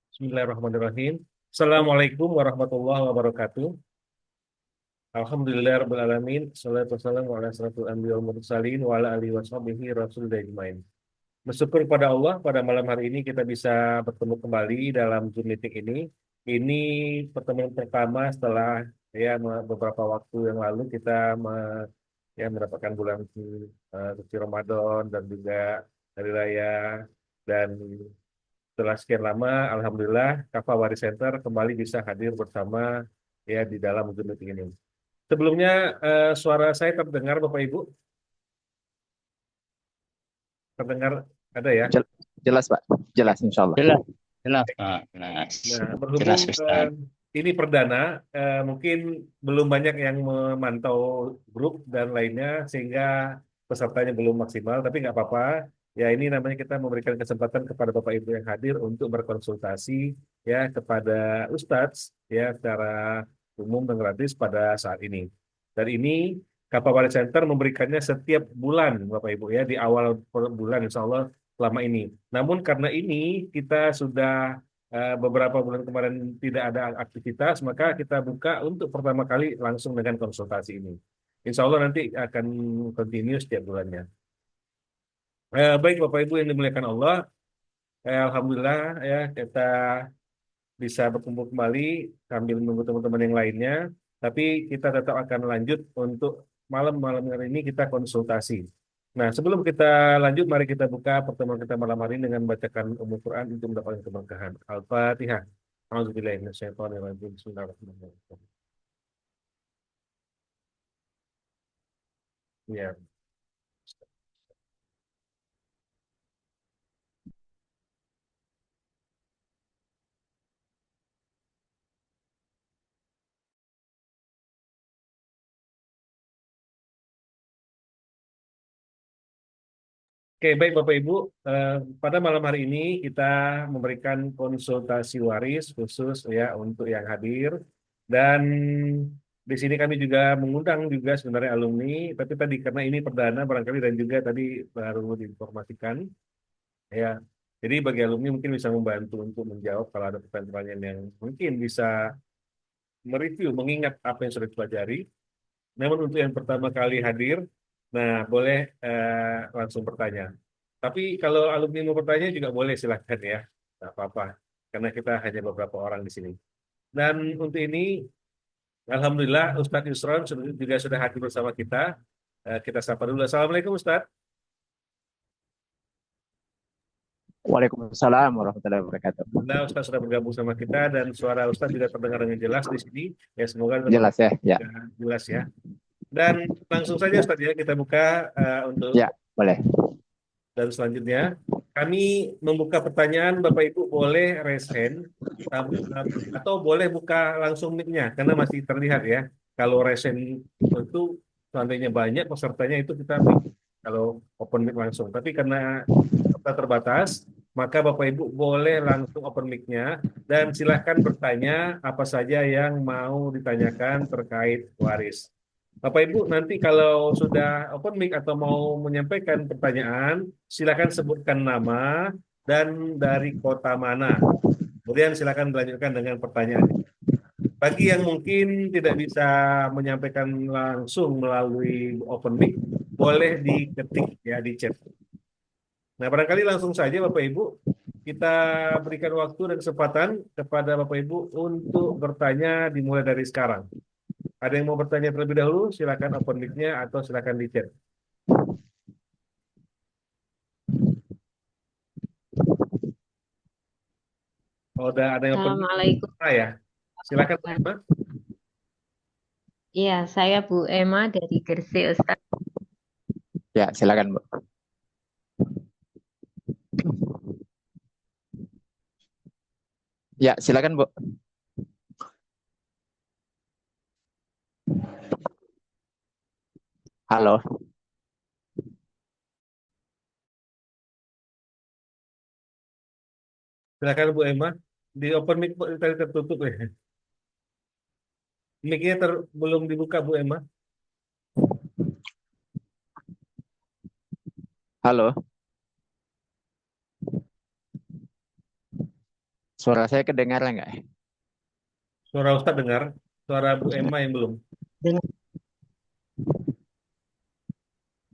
Bismillahirrahmanirrahim. Assalamualaikum warahmatullahi wabarakatuh. Alhamdulillah rabbil alamin. Salatu wassalamu ala asrofil anbiya wal mursalin wa ala alihi washabihi rasul ajmain. Bersyukur pada Allah pada malam hari ini kita bisa bertemu kembali dalam Zoom meeting ini. Ini pertemuan pertama setelah beberapa waktu yang lalu kita mendapatkan bulan suci Ramadan dan juga hari raya, dan setelah sekian lama, Alhamdulillah, Kava Waris Center kembali bisa hadir bersama di dalam Zoom meeting ini. Sebelumnya, suara saya terdengar, Bapak Ibu? Terdengar ada ya? Jel- Jelas, Pak. Oke. Jelas, insya Allah. Jelas, jelas, Pak. Jelas. Nah, berhubung Jelas, Ustaz. ini perdana, mungkin belum banyak yang memantau grup dan lainnya, sehingga pesertanya belum maksimal, tapi nggak apa-apa. Ya, ini namanya kita memberikan kesempatan kepada Bapak Ibu yang hadir untuk berkonsultasi kepada Ustadz secara umum dan gratis pada saat ini. Dan ini Kapolri Center memberikannya setiap bulan, Bapak Ibu di awal per bulan, Insya Allah selama ini. Namun karena ini kita sudah beberapa bulan kemarin tidak ada aktivitas, maka kita buka untuk pertama kali langsung dengan konsultasi ini. Insya Allah nanti akan continue setiap bulannya. Baik Bapak Ibu yang dimuliakan Allah, Alhamdulillah kita bisa berkumpul kembali sambil menunggu teman-teman yang lainnya. Tapi kita tetap akan lanjut untuk malam-malam hari ini kita konsultasi. Nah, sebelum kita lanjut, mari kita buka pertemuan kita malam hari ini dengan membacakan Ummul Quran untuk mendapatkan keberkahan. Al-Fatihah. A'udzubillahi minasyaitonirrajim. Bismillahirrahmanirrahim. Ya. Oke, baik Bapak Ibu. Pada malam hari ini kita memberikan konsultasi waris khusus untuk yang hadir, dan di sini kami juga mengundang juga sebenarnya alumni, tapi tadi karena ini perdana barangkali dan juga tadi baru diinformasikan ya. Jadi bagi alumni mungkin bisa membantu untuk menjawab kalau ada pertanyaan yang mungkin bisa mereview, mengingat apa yang sudah dipelajari. Namun untuk yang pertama kali hadir, nah boleh langsung bertanya. Tapi kalau alumni mau bertanya juga boleh, silahkan ya. Nggak apa-apa, karena kita hanya beberapa orang di sini. Dan untuk ini, Alhamdulillah Ustadz Yusron juga sudah hadir bersama kita. Kita sapa dulu. Assalamualaikum Ustadz. Waalaikumsalam warahmatullahi wabarakatuh. Nah, Ustadz sudah bergabung sama kita dan suara Ustadz juga terdengar dengan jelas di sini. Ya, semoga teman-teman Jelas ya? Ya, juga jelas ya. Dan langsung saja Ustadz kita buka untuk. ya, boleh. Dan selanjutnya, kami membuka pertanyaan, Bapak Ibu boleh raise hand, atau boleh buka langsung mic-nya, karena masih terlihat ya. Kalau raise hand itu seandainya banyak pesertanya itu kita mic, kalau open mic langsung. Tapi karena kita terbatas, maka Bapak Ibu boleh langsung open mic-nya, dan silahkan bertanya apa saja yang mau ditanyakan terkait waris. Bapak Ibu nanti kalau sudah open mic atau mau menyampaikan pertanyaan, silakan sebutkan nama dan dari kota mana. Kemudian silakan dilanjutkan dengan pertanyaannya. Bagi yang mungkin tidak bisa menyampaikan langsung melalui open mic, boleh diketik di chat. Nah, barangkali langsung saja Bapak Ibu, kita berikan waktu dan kesempatan kepada Bapak Ibu untuk bertanya dimulai dari sekarang. Ada yang mau bertanya terlebih dahulu, silakan open mic-nya atau silakan di chat. Oh, udah ada yang open mic. Assalamualaikum. Ya, silakan Bu Emma. Iya, saya Bu Emma dari Gresik, Ustaz. Ya, silakan, Bu. Ya, silakan, Bu. Halo. Silakan Bu Emma. Di open mic tadi tertutup ya. Mic-nya belum dibuka Bu Emma. Halo. Suara saya kedengaran nggak? Suara Ustadz dengar, suara Bu Emma yang belum. Dengan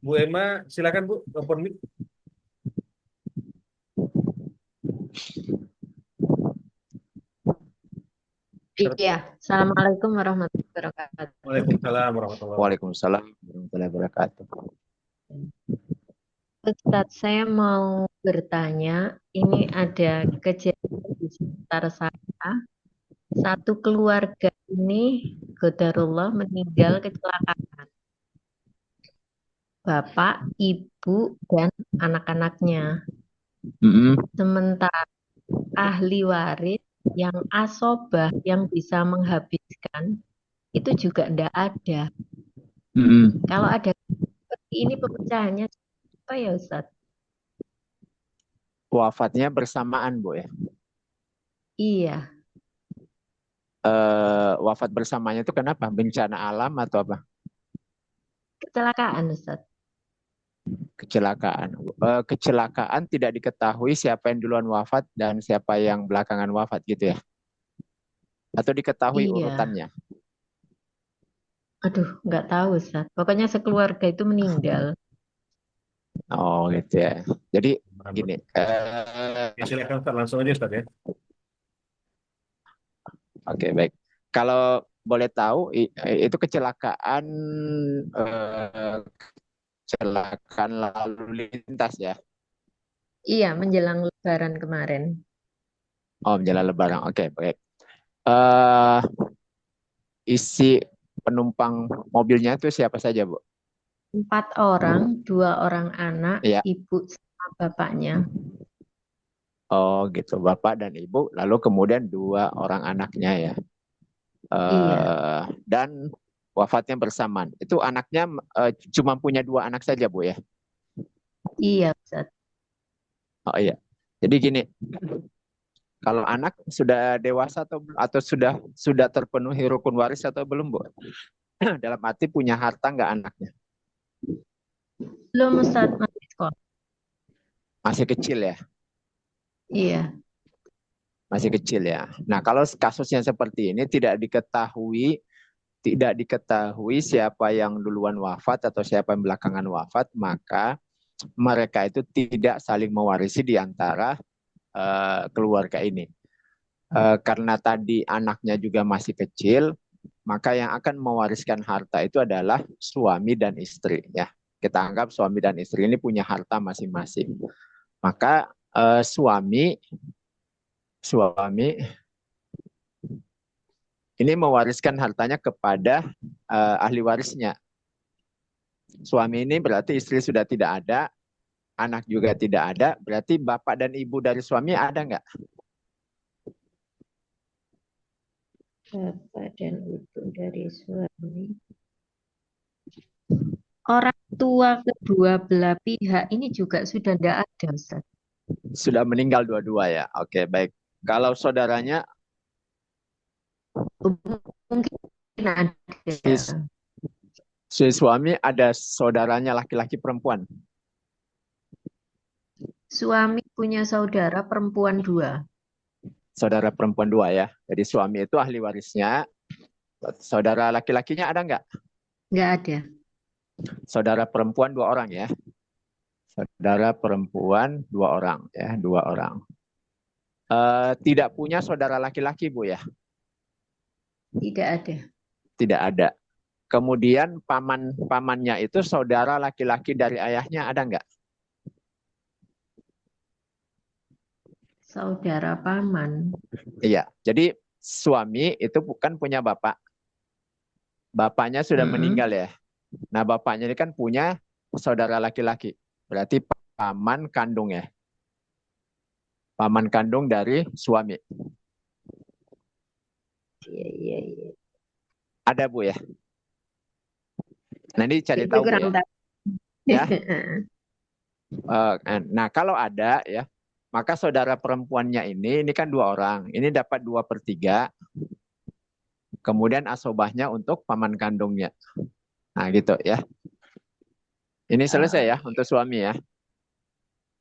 Bu Emma, silakan Bu, open mic. iya, Assalamualaikum warahmatullahi wabarakatuh. Waalaikumsalam warahmatullahi wabarakatuh. Waalaikumsalam warahmatullahi wabarakatuh. Ustadz, saya mau bertanya, ini ada kejadian di sekitar saya. Satu keluarga ini, qadarullah, meninggal kecelakaan. Bapak, ibu, dan anak-anaknya. Mm-mm. Sementara ahli waris yang asobah, yang bisa menghabiskan, itu juga tidak ada. Mm-mm. Kalau ada seperti ini pemecahannya apa ya Ustadz? Wafatnya bersamaan, Bu ya. Iya, Wafat bersamanya itu kenapa? Bencana alam atau apa? kecelakaan Ustadz. Kecelakaan. Kecelakaan tidak diketahui siapa yang duluan wafat dan siapa yang belakangan wafat gitu ya. Atau diketahui Iya, urutannya. aduh nggak tahu Ustadz. Pokoknya sekeluarga itu meninggal. Oh gitu ya. Jadi Paham. gini, Ya, silakan Ustadz, langsung aja Ustadz ya. oke baik. Kalau boleh tahu itu kecelakaan kecelakaan lalu lintas ya. Iya, menjelang Lebaran kemarin. Oh, menjelang Lebaran. Oke, baik. eh Isi penumpang mobilnya itu siapa saja, Bu? 4 orang, 2 orang anak, Iya. ibu sama bapaknya. Oh, gitu. Bapak dan Ibu, lalu kemudian 2 orang anaknya ya. Iya, Dan wafatnya bersamaan. Itu anaknya cuma punya 2 anak saja, Bu ya. iya Ustadz. Oh iya. Jadi gini, kalau anak sudah dewasa atau sudah terpenuhi rukun waris atau belum, Bu? Dalam arti punya harta nggak anaknya? Belum Ustadz, masih sekolah. Masih kecil ya? Iya, Masih kecil ya. Nah, kalau kasusnya seperti ini tidak diketahui siapa yang duluan wafat atau siapa yang belakangan wafat, maka mereka itu tidak saling mewarisi di antara keluarga ini. Karena tadi anaknya juga masih kecil, maka yang akan mewariskan harta itu adalah suami dan istri ya. Kita anggap suami dan istri ini punya harta masing-masing. Maka suami ini mewariskan hartanya kepada ahli warisnya. Suami ini berarti istri sudah tidak ada, anak juga tidak ada, berarti bapak dan ibu dari suami ada nggak? bapak dan ibu dari suami. Orang tua kedua belah pihak ini juga sudah tidak ada Ustadz. Sudah meninggal dua-dua ya. Oke, baik. Kalau saudaranya, Mungkin ada. si, si suami ada saudaranya laki-laki perempuan. Suami punya saudara perempuan 2. Saudara perempuan 2 ya. Jadi suami itu ahli warisnya. Saudara laki-lakinya ada nggak? Nggak ada. Saudara perempuan 2 orang ya. Saudara perempuan 2 orang ya, 2 orang. Tidak punya saudara laki-laki, Bu ya? Tidak ada. Tidak ada. Kemudian pamannya itu saudara laki-laki dari ayahnya ada nggak? Saudara paman. Iya. Jadi suami itu bukan punya bapak. Bapaknya sudah meninggal ya. Nah, bapaknya ini kan punya saudara laki-laki. Berarti paman kandung ya. Paman kandung dari suami. Iya. Ada, Bu ya? Nanti cari Itu tahu, Bu kurang ya. tahu. Ya. Nah, kalau ada ya, maka saudara perempuannya ini kan 2 orang. Ini dapat 2/3. Kemudian asobahnya untuk paman kandungnya. Nah, gitu ya. Ini selesai ya untuk suami ya.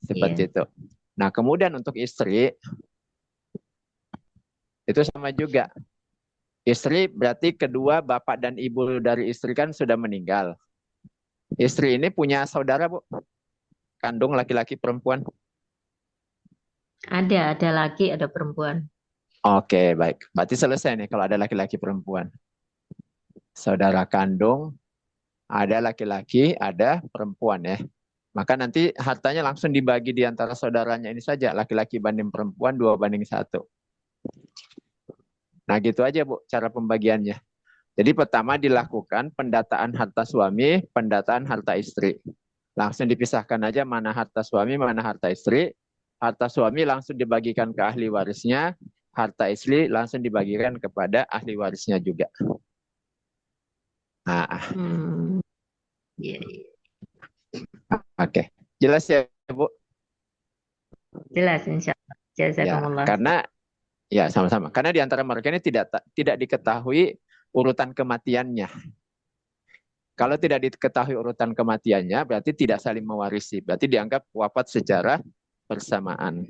Seperti Iya. itu. Nah, kemudian untuk istri, Itu sama juga. Istri berarti kedua bapak dan ibu dari istri kan sudah meninggal. Istri ini punya saudara, Bu? Kandung laki-laki perempuan? Ada laki, ada perempuan. Oke, baik. Berarti selesai nih kalau ada laki-laki perempuan. Saudara kandung, ada laki-laki, ada perempuan ya. Maka nanti hartanya langsung dibagi di antara saudaranya ini saja. Laki-laki banding perempuan 2:1. Nah gitu aja Bu cara pembagiannya. Jadi pertama dilakukan pendataan harta suami, pendataan harta istri. Langsung dipisahkan aja mana harta suami, mana harta istri. Harta suami langsung dibagikan ke ahli warisnya, harta istri langsung dibagikan kepada ahli warisnya juga. Nah, Iya, iya. oke. Jelas ya, Bu? Jelas, insya Allah. Ya, Jazakumullah. karena ya sama-sama. Karena di antara mereka ini tidak diketahui urutan kematiannya. Kalau tidak diketahui urutan kematiannya, berarti tidak saling mewarisi. Berarti dianggap wafat secara bersamaan.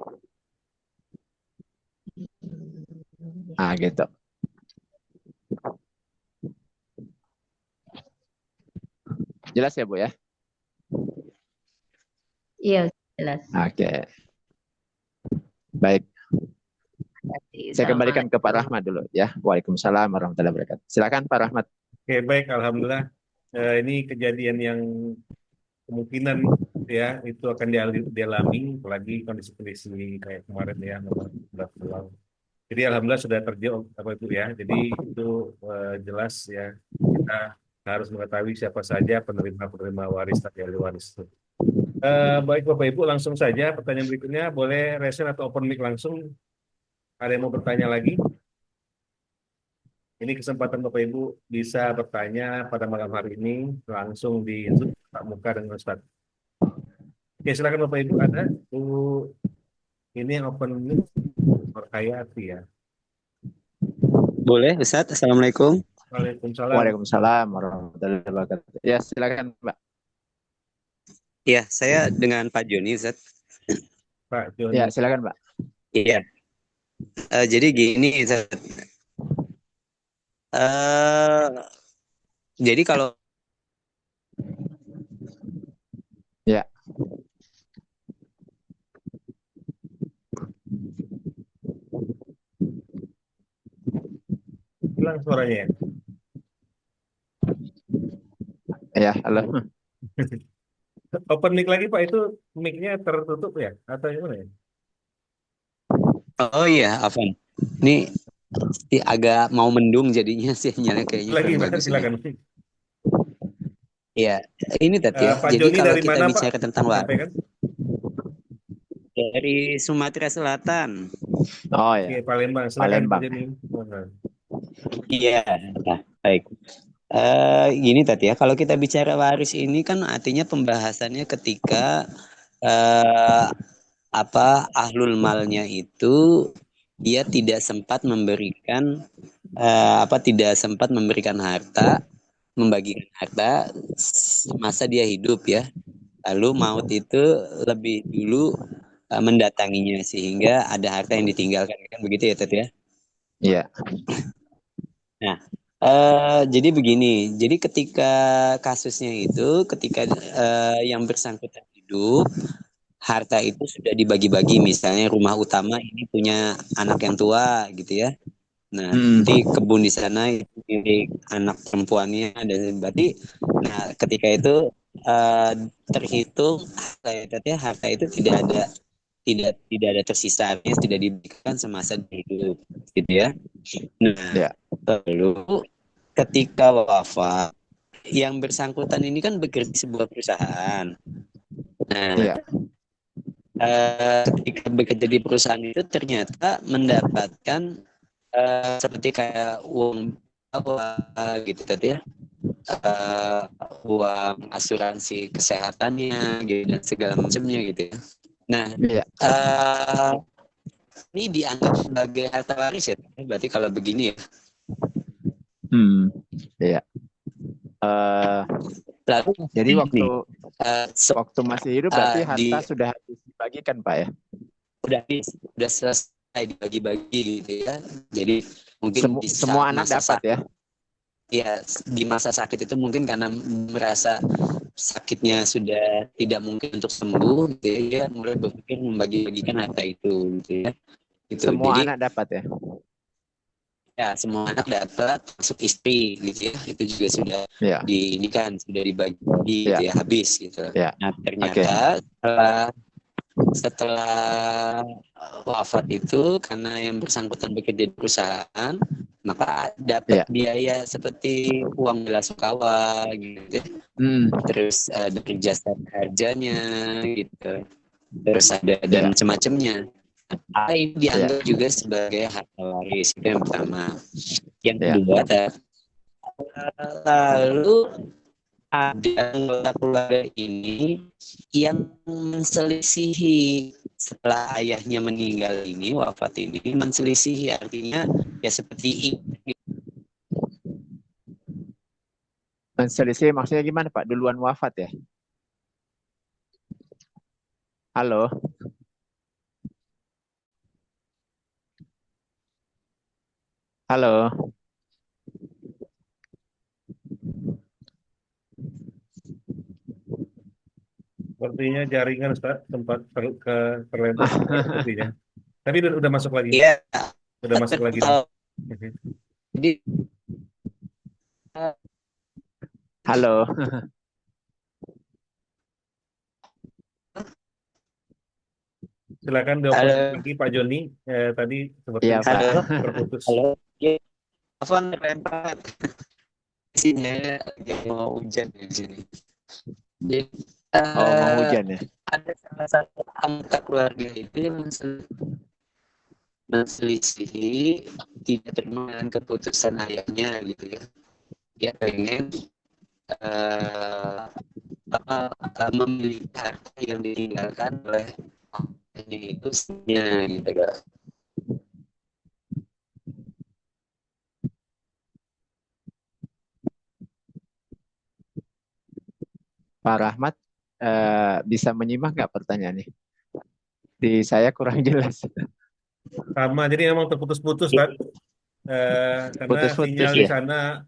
Nah, gitu. Jelas ya, Bu ya? Iya, jelas. Oke. Baik. Saya kembalikan ke Pak Rahmat dulu ya. Waalaikumsalam warahmatullahi wabarakatuh. Silakan Pak Rahmat. Oke, baik. Alhamdulillah. Ini kejadian yang kemungkinan ya itu akan dialami, apalagi kondisi-kondisi kayak kemarin ya, sudah pulang. Jadi alhamdulillah sudah terjawab apa itu ya. Jadi itu jelas ya kita harus mengetahui siapa saja penerima waris tadi ahli waris itu. Baik Bapak Ibu, langsung saja pertanyaan berikutnya. Boleh resen atau open mic langsung. Ada yang mau bertanya lagi? Ini kesempatan Bapak Ibu bisa bertanya pada malam hari ini langsung di Zoom tatap muka dengan Ustaz. Oke, silakan Bapak Ibu, ada ini yang open mic Hayati ya. Boleh, Ustaz. Assalamualaikum. Waalaikumsalam. Waalaikumsalam warahmatullahi wabarakatuh. Ya, silakan, Mbak. Ya, saya dengan Pak Joni, Ustaz. Pak Joni. Ya, silakan, Mbak. Iya. Jadi gini, Ustaz. Jadi kalau ya. Hilang suaranya. Ya, halo. Open mic lagi Pak, itu mic-nya tertutup ya atau gimana ya? Oh iya, Afan. Ini agak mau mendung jadinya sinyalnya kayaknya Lagi kurang Pak, bagus ini. silakan. Iya, ini tadi ya. Pak Jadi Joni kalau dari kita mana bicara Pak? tentang waris Sampaikan. dari Sumatera Selatan. Oh ya. Oke, Palembang. Silakan Palembang. Pak Joni. Iya, nah, baik. Gini tadi ya, kalau kita bicara waris ini kan artinya pembahasannya ketika ahlul malnya itu dia tidak sempat memberikan harta, membagikan harta masa dia hidup ya. Lalu maut itu lebih dulu mendatanginya sehingga ada harta yang ditinggalkan, kan begitu ya Tati ya? Iya. Nah, jadi begini, jadi ketika kasusnya itu, ketika yang bersangkutan hidup, harta itu sudah dibagi-bagi, misalnya rumah utama ini punya anak yang tua gitu ya. Nah, nanti kebun di sana itu milik anak perempuannya dan berarti, nah ketika itu terhitung harta itu tidak ada tersisa, artinya tidak diberikan semasa hidup, gitu ya. Nah, lalu ketika wafat, yang bersangkutan ini kan bekerja di sebuah perusahaan. Nah, ketika bekerja di perusahaan itu ternyata mendapatkan seperti kayak uang gitu tadi ya, uang asuransi kesehatannya gitu dan segala macamnya gitu ya. Nah, ini dianggap sebagai harta waris ya, berarti kalau begini ya. Iya. Lalu jadi waktu masih hidup berarti harta sudah habis dibagikan Pak ya? Sudah selesai dibagi-bagi gitu ya. Jadi mungkin di Semua saat anak masa dapat ya. sakit, ya di masa sakit itu mungkin karena merasa sakitnya sudah tidak mungkin untuk sembuh gitu ya, dia mulai berpikir membagi-bagikan harta itu gitu ya. Gitu. Semua Jadi anak dapat ya. ya semua anak dapat, masuk istri gitu ya, itu juga sudah Ya, ini kan sudah dibagi-bagi gitu ya, ya, habis gitu. ya. Nah Oke. ternyata setelah wafat itu, karena yang bersangkutan bekerja di perusahaan, maka dapat Ya. biaya seperti uang bela sungkawa gitu, terus dari jasa harjanya gitu, terus ada dan semacamnya. Ini dianggap juga sebagai harta waris, itu yang pertama. Yang kedua, lalu ada anggota keluarga ini yang menselisihi setelah ayahnya meninggal ini, wafat ini, menselisihi artinya ya seperti ini. Menselisih maksudnya gimana Pak? Duluan wafat ya? Halo? Halo? Sepertinya jaringan Ustaz sempat terlempar sepertinya. Tapi udah masuk lagi. Iya. Udah masuk lagi nih. Jadi Halo? Silakan dioper lagi Pak Joni. Tadi Iya, Pak. terputus. Halo. Telepon terlempar. Isinya mau hujan di sini. Jadi, mau hujan ya? ada salah satu anggota keluarga itu yang menselisihi, tidak terima dengan keputusan ayahnya gitu ya. Dia pengen memiliki harta yang ditinggalkan oleh ini itu sebenarnya gitu kan. Pak Rahmat bisa menyimak nggak pertanyaannya? Di saya kurang jelas. Sama, jadi emang terputus-putus kan? Karena sinyal di ya? sana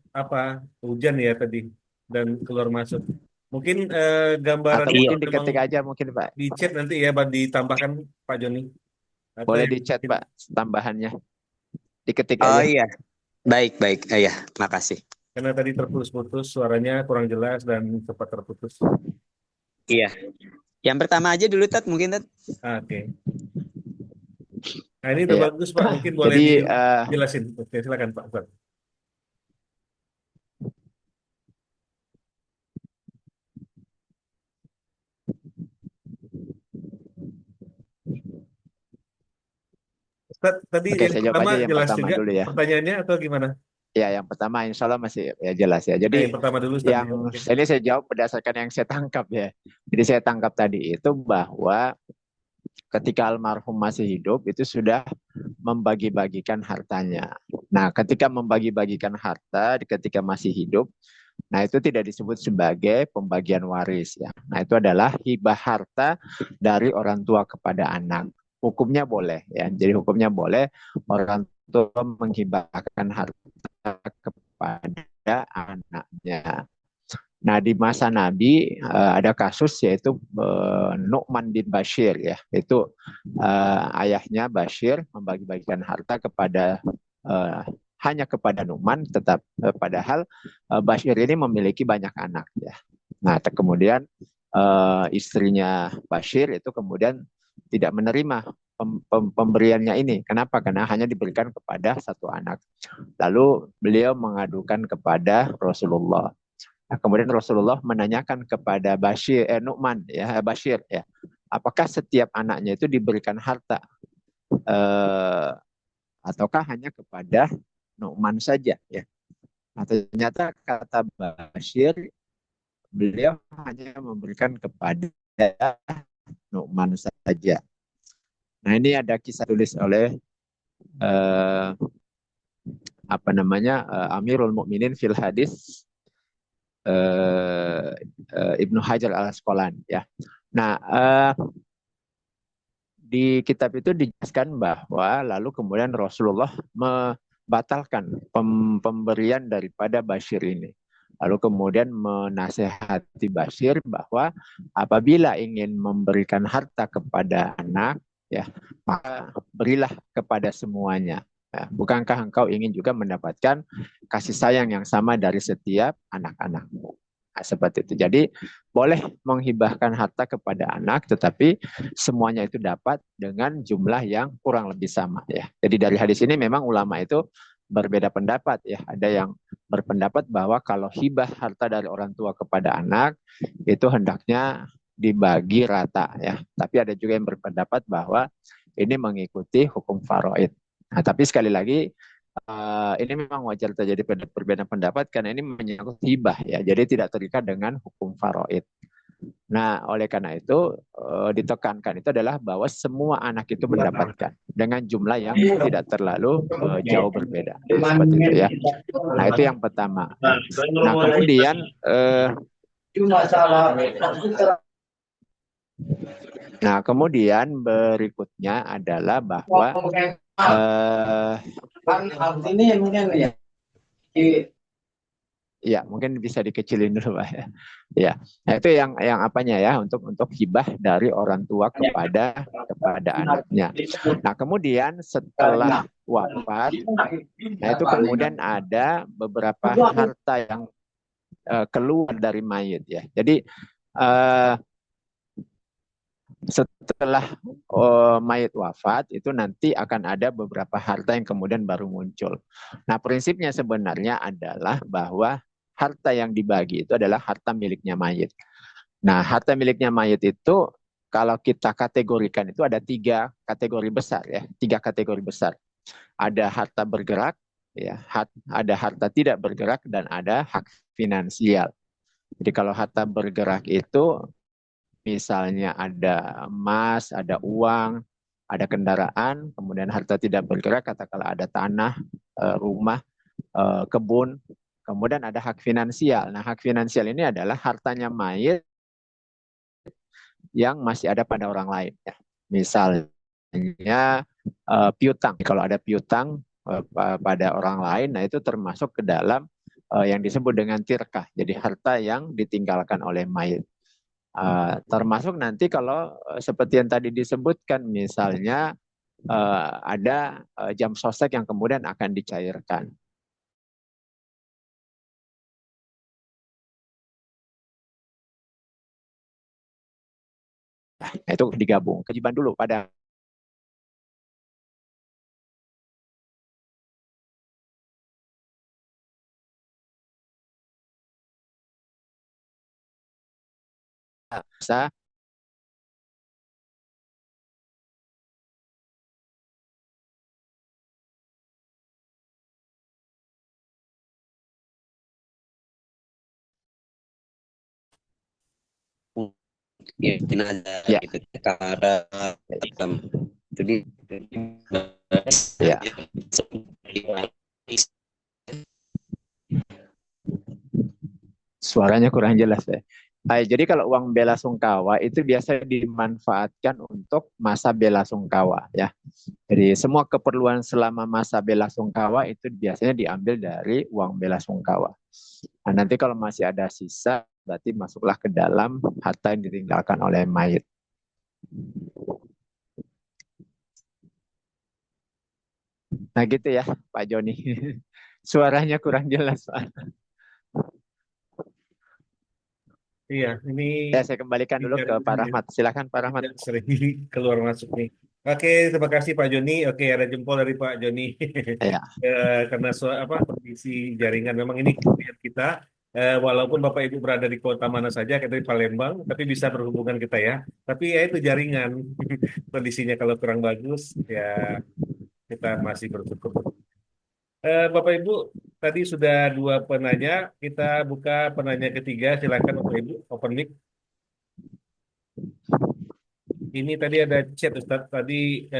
hujan ya tadi dan keluar masuk. Mungkin gambaran Atau mungkin diketik aja mungkin Pak. Di chat nanti ya ditambahkan Pak Joni. Boleh di chat Pak tambahannya. Diketik Oh aja. iya. Baik. Ya, makasih. Karena tadi terputus-putus, suaranya kurang jelas dan cepat terputus. Iya. Yang pertama aja dulu Tat, mungkin Tat. Oke. Nah ini udah bagus Pak, mungkin boleh dijelasin. Oke, silakan Pak. Tadi Oke, yang saya jawab pertama aja yang jelas pertama juga dulu ya. Pertanyaannya atau gimana? Ya, yang pertama insya Allah masih ya jelas ya. Jadi yang pertama dulu ini saya jawab berdasarkan yang saya tangkap ya. Jadi saya tangkap tadi itu bahwa ketika almarhum masih hidup itu sudah membagi-bagikan hartanya. Nah, ketika membagi-bagikan harta ketika masih hidup, nah itu tidak disebut sebagai pembagian waris ya. Nah, itu adalah hibah harta dari orang tua kepada anak. Hukumnya boleh ya. Jadi hukumnya boleh orang tua menghibahkan harta kepada anaknya. Nah, di masa Nabi ada kasus yaitu Nu'man bin Bashir ya. Itu ayahnya Bashir membagi-bagikan harta kepada hanya kepada Nu'man, tetap padahal Bashir ini memiliki banyak anak ya. Nah, kemudian istrinya Bashir itu kemudian tidak menerima pemberiannya ini. Kenapa? Karena hanya diberikan kepada satu anak. Lalu beliau mengadukan kepada Rasulullah. Nah, kemudian Rasulullah menanyakan kepada Nu'man ya, Bashir ya, apakah setiap anaknya itu diberikan harta ataukah hanya kepada Nu'man saja ya. Nah, ternyata kata Bashir, beliau hanya memberikan kepada Nu'man saja. Nah, ini ada kisah tulis oleh Amirul Mukminin fil Hadis Ibnu Hajar al Asqalani ya. Nah, di kitab itu dijelaskan bahwa lalu kemudian Rasulullah membatalkan pemberian daripada Bashir ini. Lalu kemudian menasehati Bashir bahwa apabila ingin memberikan harta kepada anak, ya, maka berilah kepada semuanya. Ya, bukankah engkau ingin juga mendapatkan kasih sayang yang sama dari setiap anak-anakmu? Nah, seperti itu. Jadi boleh menghibahkan harta kepada anak, tetapi semuanya itu dapat dengan jumlah yang kurang lebih sama. Ya. Jadi dari hadis ini memang ulama itu berbeda pendapat. Ya. Ada yang berpendapat bahwa kalau hibah harta dari orang tua kepada anak itu hendaknya dibagi rata. Ya. Tapi ada juga yang berpendapat bahwa ini mengikuti hukum faraid. Nah, tapi sekali lagi ini memang wajar terjadi perbedaan pendapat karena ini menyangkut hibah ya, jadi tidak terikat dengan hukum faraid. Nah, oleh karena itu ditekankan itu adalah bahwa semua anak itu mendapatkan dengan jumlah yang tidak terlalu jauh berbeda. Seperti itu ya. Nah, itu yang pertama. Nah, kemudian berikutnya adalah bahwa ini mungkin ya. Ya, mungkin bisa dikecilin dulu, Pak. Ya, nah, itu yang apanya ya, untuk hibah dari orang tua kepada anaknya. Nah, kemudian setelah wafat, nah itu kemudian ada beberapa harta yang keluar dari mayit ya. Jadi setelah mayit wafat itu nanti akan ada beberapa harta yang kemudian baru muncul. Nah, prinsipnya sebenarnya adalah bahwa harta yang dibagi itu adalah harta miliknya mayit. Nah, harta miliknya mayit itu kalau kita kategorikan itu ada 3 kategori besar ya, 3 kategori besar. Ada harta bergerak, ya, ada harta tidak bergerak, dan ada hak finansial. Jadi kalau harta bergerak itu misalnya ada emas, ada uang, ada kendaraan, kemudian harta tidak bergerak, katakanlah ada tanah, rumah, kebun, kemudian ada hak finansial. Nah, hak finansial ini adalah hartanya mayit yang masih ada pada orang lain. Ya. Misalnya piutang, kalau ada piutang pada orang lain, nah itu termasuk ke dalam yang disebut dengan tirkah, jadi harta yang ditinggalkan oleh mayit. Termasuk nanti kalau seperti yang tadi disebutkan, misalnya ada jam sostek yang kemudian akan dicairkan. Nah, itu digabung, kewajiban dulu pada ya jenazah ya. gitu karena jadi Ya. Suaranya kurang jelas ya. Jadi kalau uang bela sungkawa itu biasa dimanfaatkan untuk masa bela sungkawa ya. Jadi semua keperluan selama masa bela sungkawa itu biasanya diambil dari uang bela sungkawa. Nah, nanti kalau masih ada sisa, berarti masuklah ke dalam harta yang ditinggalkan oleh mayit. Nah gitu ya Pak Joni. Suaranya kurang jelas Pak. Iya, ini Ya, saya kembalikan dulu ke Pak Rahmat. Silakan Pak Rahmat. sering keluar masuk nih. Oke, terima kasih Pak Joni. Oke, ada jempol dari Pak Joni. Ya. Karena kondisi jaringan memang ini kelebihan kita. Walaupun Bapak Ibu berada di kota mana saja, kita di Palembang, tapi bisa berhubungan kita ya. Tapi ya itu jaringan. Kondisinya kalau kurang bagus, ya kita masih bersyukur. Bapak Ibu, tadi sudah 2 penanya. Kita buka penanya ketiga. Silakan Bapak Ibu, open mic. Ini tadi ada chat Ustaz tadi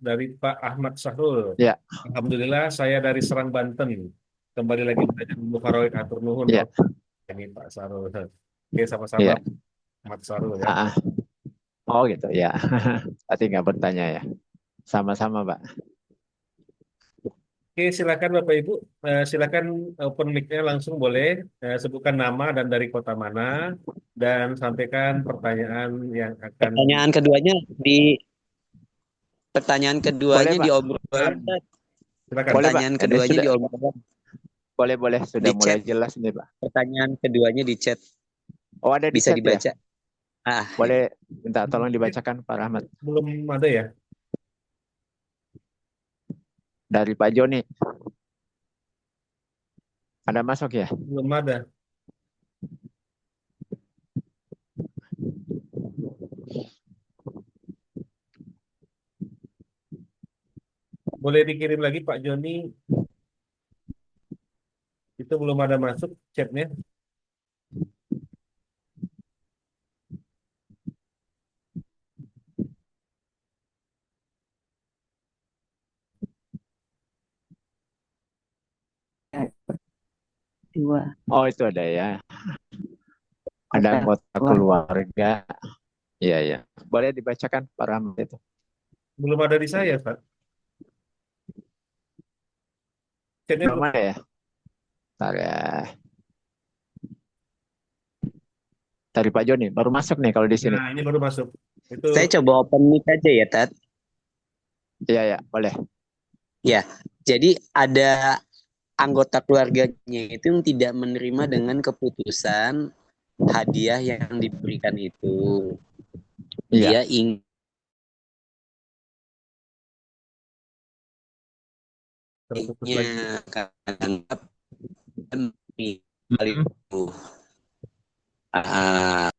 dari Pak Ahmad Sahrul. Ya. Alhamdulillah saya dari Serang Banten. Kembali lagi belajar ilmu faraid, atur nuhun. Ya. Ini Pak Sahrul. Oke, sama-sama Ya. Ahmad Sahrul ya. Oh gitu ya. Berarti nggak bertanya ya. Sama-sama, Pak. Oke, silakan Bapak Ibu. Silakan open mic-nya langsung boleh. Sebutkan nama dan dari kota mana. Dan sampaikan pertanyaan yang akan Pertanyaan keduanya di pertanyaan Boleh, keduanya di Pak. obrolan. Tat. silakan. Boleh, Pak. Pertanyaan Ini keduanya sudah di obrolan, boleh sudah di mulai chat. jelas nih, Pak. Pertanyaan keduanya di chat Oh, ada di bisa chat ya? dibaca. Ah, Boleh minta tolong dibacakan, Pak Rahmat. Belum ada ya? Dari Pak Joni. Ada masuk ya? Belum ada. Boleh dikirim lagi Pak Joni. Itu belum ada masuk chatnya. Dua. Oh, itu ada ya. Ada anggota keluarga. Iya, iya. Boleh dibacakan, Pak Rahmat itu. Belum ada di saya, Pak. Chatnya Belum belum. ada ya? Bentar ya. Dari Pak Joni. Baru masuk nih kalau di sini. Nah, ini baru masuk. Itu saya coba open mic aja ya, Tat. Iya, ya. Boleh. Ya, jadi ada anggota keluarganya itu yang tidak menerima dengan keputusan hadiah yang diberikan itu. Iya. Dia ingin terputus lagi. anggap hal Mm-mm. itu. Ah,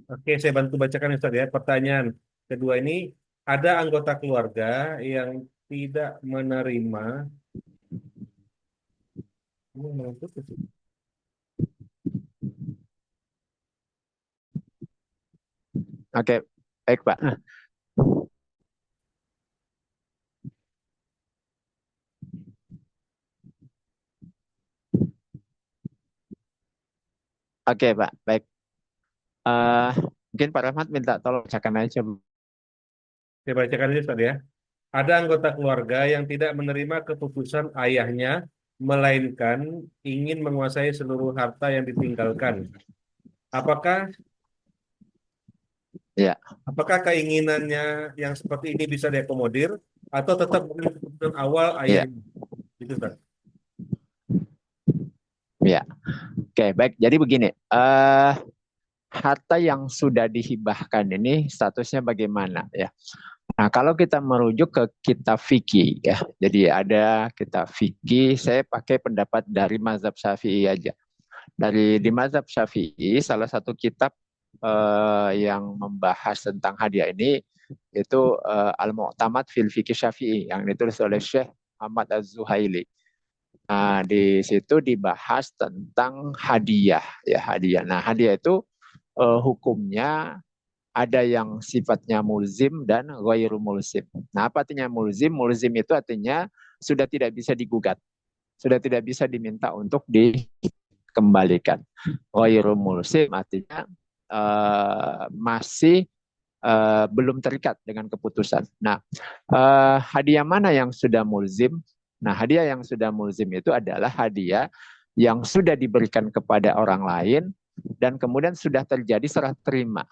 Oke, saya bantu bacakan Ustaz ya. Pertanyaan kedua ini, ada anggota keluarga yang tidak menerima. Ini menutup itu. Oke, baik Pak. Oke Pak, baik. Eh, mungkin Pak Rahmat minta tolong bacakan aja. Saya bacakan aja Ustaz ya. Ada anggota keluarga yang tidak menerima keputusan ayahnya, melainkan ingin menguasai seluruh harta yang ditinggalkan. Apakah Ya, apakah keinginannya yang seperti ini bisa diakomodir atau tetap dengan keputusan awal ya, ayahnya? Itu Ustaz. ya. Oke, baik. Jadi begini, harta yang sudah dihibahkan ini statusnya bagaimana ya? Nah, kalau kita merujuk ke kitab fikih ya, jadi ada kitab fikih, saya pakai pendapat dari mazhab Syafi'i aja. Di mazhab Syafi'i, salah satu kitab yang membahas tentang hadiah ini itu Al-Mu'tamad fil Fiqih Syafi'i yang ditulis oleh Syekh Ahmad Az-Zuhaili. Nah, di situ dibahas tentang hadiah ya, hadiah. Nah, hadiah itu hukumnya ada yang sifatnya mulzim dan ghairu mulzim. Nah, apa artinya mulzim? Mulzim itu artinya sudah tidak bisa digugat, sudah tidak bisa diminta untuk dikembalikan. Ghairu mulzim artinya masih belum terikat dengan keputusan. Nah, hadiah mana yang sudah mulzim? Nah, hadiah yang sudah mulzim itu adalah hadiah yang sudah diberikan kepada orang lain dan kemudian sudah terjadi serah terima.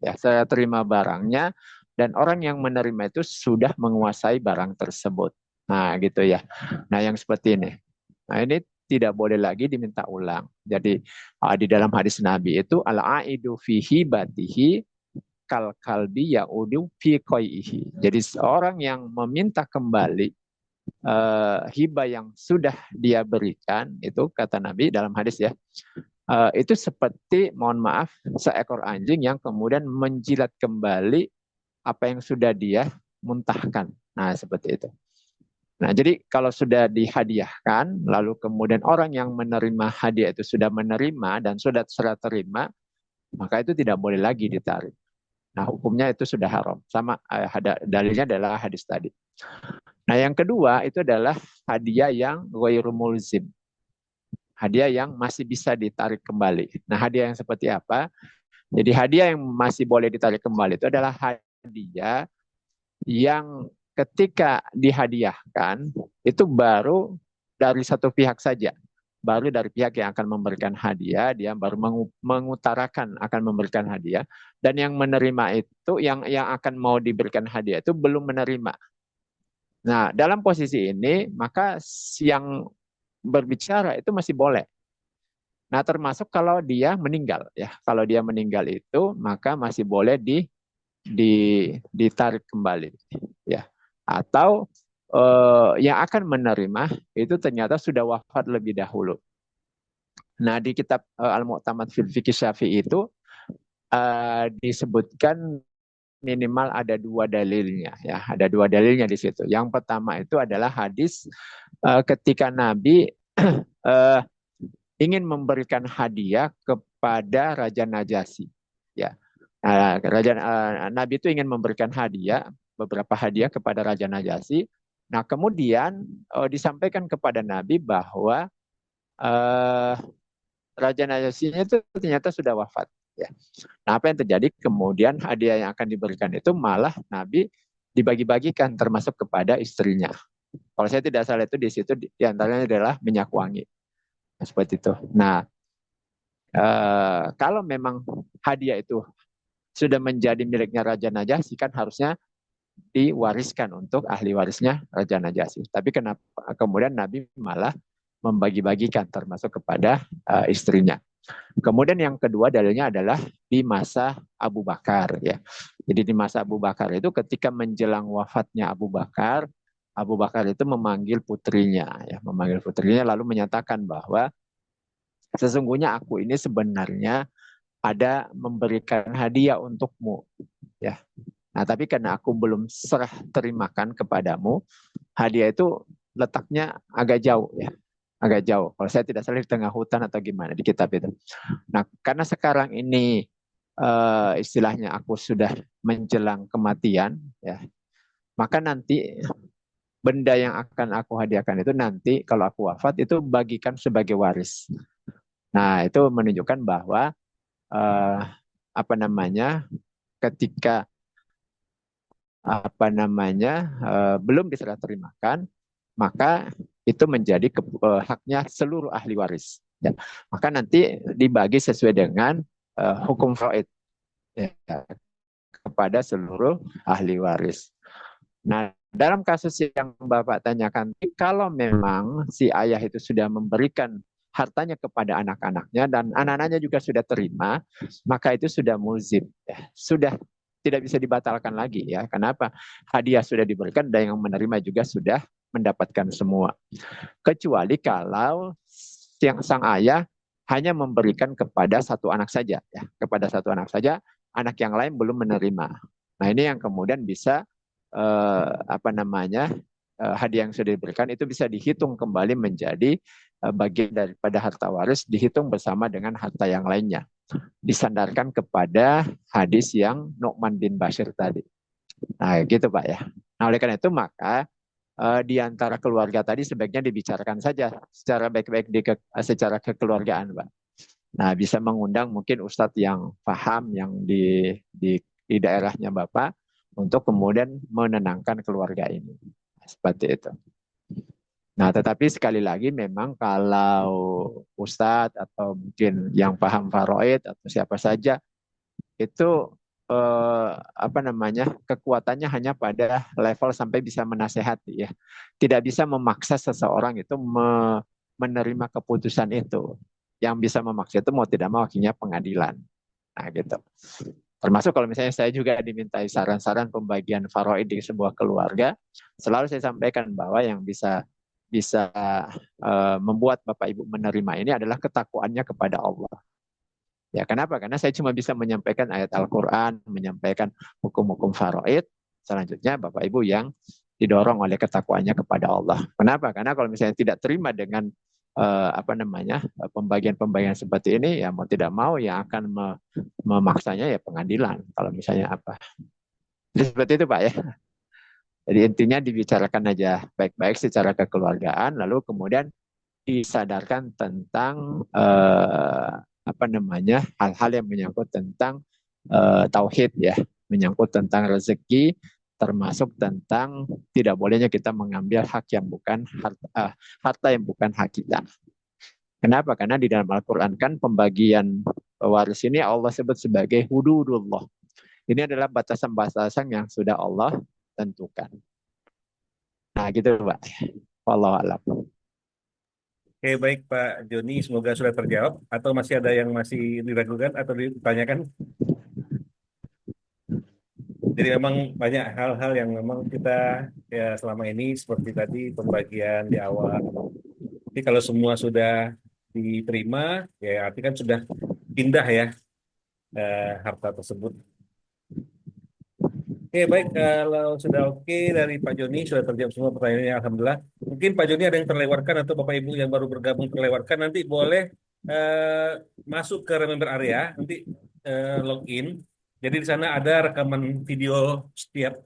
Ya, serah terima barangnya dan orang yang menerima itu sudah menguasai barang tersebut. Nah, gitu ya. Nah, yang seperti ini. Nah, ini tidak boleh lagi diminta ulang. Jadi, di dalam hadis Nabi itu al-aidu fihi batihi kal kalbi yaudu fi qaihi. Jadi seorang yang meminta kembali hibah yang sudah dia berikan itu kata Nabi dalam hadis ya. Itu seperti mohon maaf seekor anjing yang kemudian menjilat kembali apa yang sudah dia muntahkan. Nah, seperti itu. Nah, jadi kalau sudah dihadiahkan, lalu kemudian orang yang menerima hadiah itu sudah menerima dan sudah serah terima, maka itu tidak boleh lagi ditarik. Nah, hukumnya itu sudah haram. Sama dalilnya adalah hadis tadi. Nah, yang kedua itu adalah hadiah yang ghairu mulzim. Hadiah yang masih bisa ditarik kembali. Nah, hadiah yang seperti apa? Jadi hadiah yang masih boleh ditarik kembali itu adalah hadiah yang ketika dihadiahkan itu baru dari satu pihak saja. Baru dari pihak yang akan memberikan hadiah, dia baru mengutarakan akan memberikan hadiah. Dan yang menerima itu, yang akan mau diberikan hadiah itu belum menerima. Nah, dalam posisi ini, maka yang berbicara itu masih boleh. Nah, termasuk kalau dia meninggal, ya. Kalau dia meninggal itu, maka masih boleh ditarik kembali, ya. Atau yang akan menerima itu ternyata sudah wafat lebih dahulu. Nah, di kitab Al-Mu'tamad fil Fiqh Syafi'i itu disebutkan minimal ada dua dalilnya, ya. Ada dua dalilnya di situ. Yang pertama itu adalah hadis ketika Nabi ingin memberikan hadiah kepada Raja Najasyi, ya. Nabi itu ingin memberikan hadiah, beberapa hadiah kepada Raja Najasyi. Nah, kemudian disampaikan kepada Nabi bahwa Raja Najasyi itu ternyata sudah wafat. Ya. Nah, apa yang terjadi? Kemudian hadiah yang akan diberikan itu malah Nabi dibagi-bagikan termasuk kepada istrinya. Kalau saya tidak salah itu di situ diantaranya adalah minyak wangi. Nah, seperti itu. Nah, kalau memang hadiah itu sudah menjadi miliknya Raja Najasyi, kan harusnya diwariskan untuk ahli warisnya Raja Najasyi. Tapi kenapa kemudian Nabi malah membagi-bagikan termasuk kepada istrinya. Kemudian yang kedua dalilnya adalah di masa Abu Bakar, ya. Jadi di masa Abu Bakar itu ketika menjelang wafatnya Abu Bakar itu memanggil putrinya, ya, memanggil putrinya lalu menyatakan bahwa sesungguhnya aku ini sebenarnya ada memberikan hadiah untukmu, ya. Nah, tapi karena aku belum serah terimakan kepadamu, hadiah itu letaknya agak jauh, ya. Agak jauh. Kalau saya tidak salah di tengah hutan atau gimana di kitab itu. Nah, karena sekarang ini istilahnya aku sudah menjelang kematian, ya, maka nanti benda yang akan aku hadiahkan itu nanti kalau aku wafat itu bagikan sebagai waris. Nah, itu menunjukkan bahwa apa namanya ketika belum diserah terimakan, maka itu menjadi haknya seluruh ahli waris. Ya. Maka nanti dibagi sesuai dengan hukum faraid, ya, kepada seluruh ahli waris. Nah, dalam kasus yang Bapak tanyakan, kalau memang si ayah itu sudah memberikan hartanya kepada anak-anaknya dan anak-anaknya juga sudah terima, maka itu sudah mulzim, ya. Sudah tidak bisa dibatalkan lagi, ya. Kenapa? Hadiah sudah diberikan dan yang menerima juga sudah mendapatkan semua. Kecuali kalau sang ayah hanya memberikan kepada satu anak saja, ya, kepada satu anak saja, anak yang lain belum menerima. Nah, ini yang kemudian bisa hadiah yang sudah diberikan itu bisa dihitung kembali menjadi bagian daripada harta waris, dihitung bersama dengan harta yang lainnya. Disandarkan kepada hadis yang Nu'man bin Bashir tadi. Nah, gitu Pak, ya. Nah, oleh karena itu maka di antara keluarga tadi sebaiknya dibicarakan saja secara baik-baik secara kekeluargaan, Pak. Nah, bisa mengundang mungkin ustadz yang paham yang di daerahnya Bapak untuk kemudian menenangkan keluarga ini. Seperti itu. Nah, tetapi sekali lagi memang kalau ustadz atau mungkin yang paham faraid atau siapa saja itu kekuatannya hanya pada level sampai bisa menasehati, ya. Tidak bisa memaksa seseorang itu menerima keputusan itu. Yang bisa memaksa itu mau tidak mau akhirnya pengadilan. Nah, gitu. Termasuk kalau misalnya saya juga dimintai saran-saran pembagian faraid di sebuah keluarga, selalu saya sampaikan bahwa yang bisa membuat Bapak Ibu menerima ini adalah ketakwaannya kepada Allah. Ya, kenapa? Karena saya cuma bisa menyampaikan ayat Al-Quran, menyampaikan hukum-hukum faraid. Selanjutnya Bapak Ibu yang didorong oleh ketakwaannya kepada Allah. Kenapa? Karena kalau misalnya tidak terima dengan pembagian-pembagian seperti ini, ya mau tidak mau yang akan memaksanya ya pengadilan. Kalau misalnya apa? Jadi seperti itu Pak, ya. Jadi intinya dibicarakan aja baik-baik secara kekeluargaan, lalu kemudian disadarkan tentang hal-hal yang menyangkut tentang tauhid ya, menyangkut tentang rezeki, termasuk tentang tidak bolehnya kita mengambil hak yang bukan harta yang bukan hak kita. Kenapa? Karena di dalam Al-Quran kan pembagian waris ini Allah sebut sebagai hududullah. Ini adalah batasan-batasan yang sudah Allah tentukan. Nah gitu Pak. Wallahu a'lam. Oke, baik Pak Joni, semoga sudah terjawab. Atau masih ada yang masih diragukan atau ditanyakan? Jadi memang banyak hal-hal yang memang kita ya selama ini seperti tadi pembagian di awal. Jadi kalau semua sudah diterima, ya artinya kan sudah pindah ya harta tersebut. Oke, baik. Kalau sudah oke dari Pak Joni, sudah terjawab semua pertanyaannya, Alhamdulillah. Mungkin Pak Joni ada yang terlewatkan atau Bapak Ibu yang baru bergabung terlewatkan, nanti boleh eh, masuk ke Remember Area, nanti login. Jadi di sana ada rekaman video setiap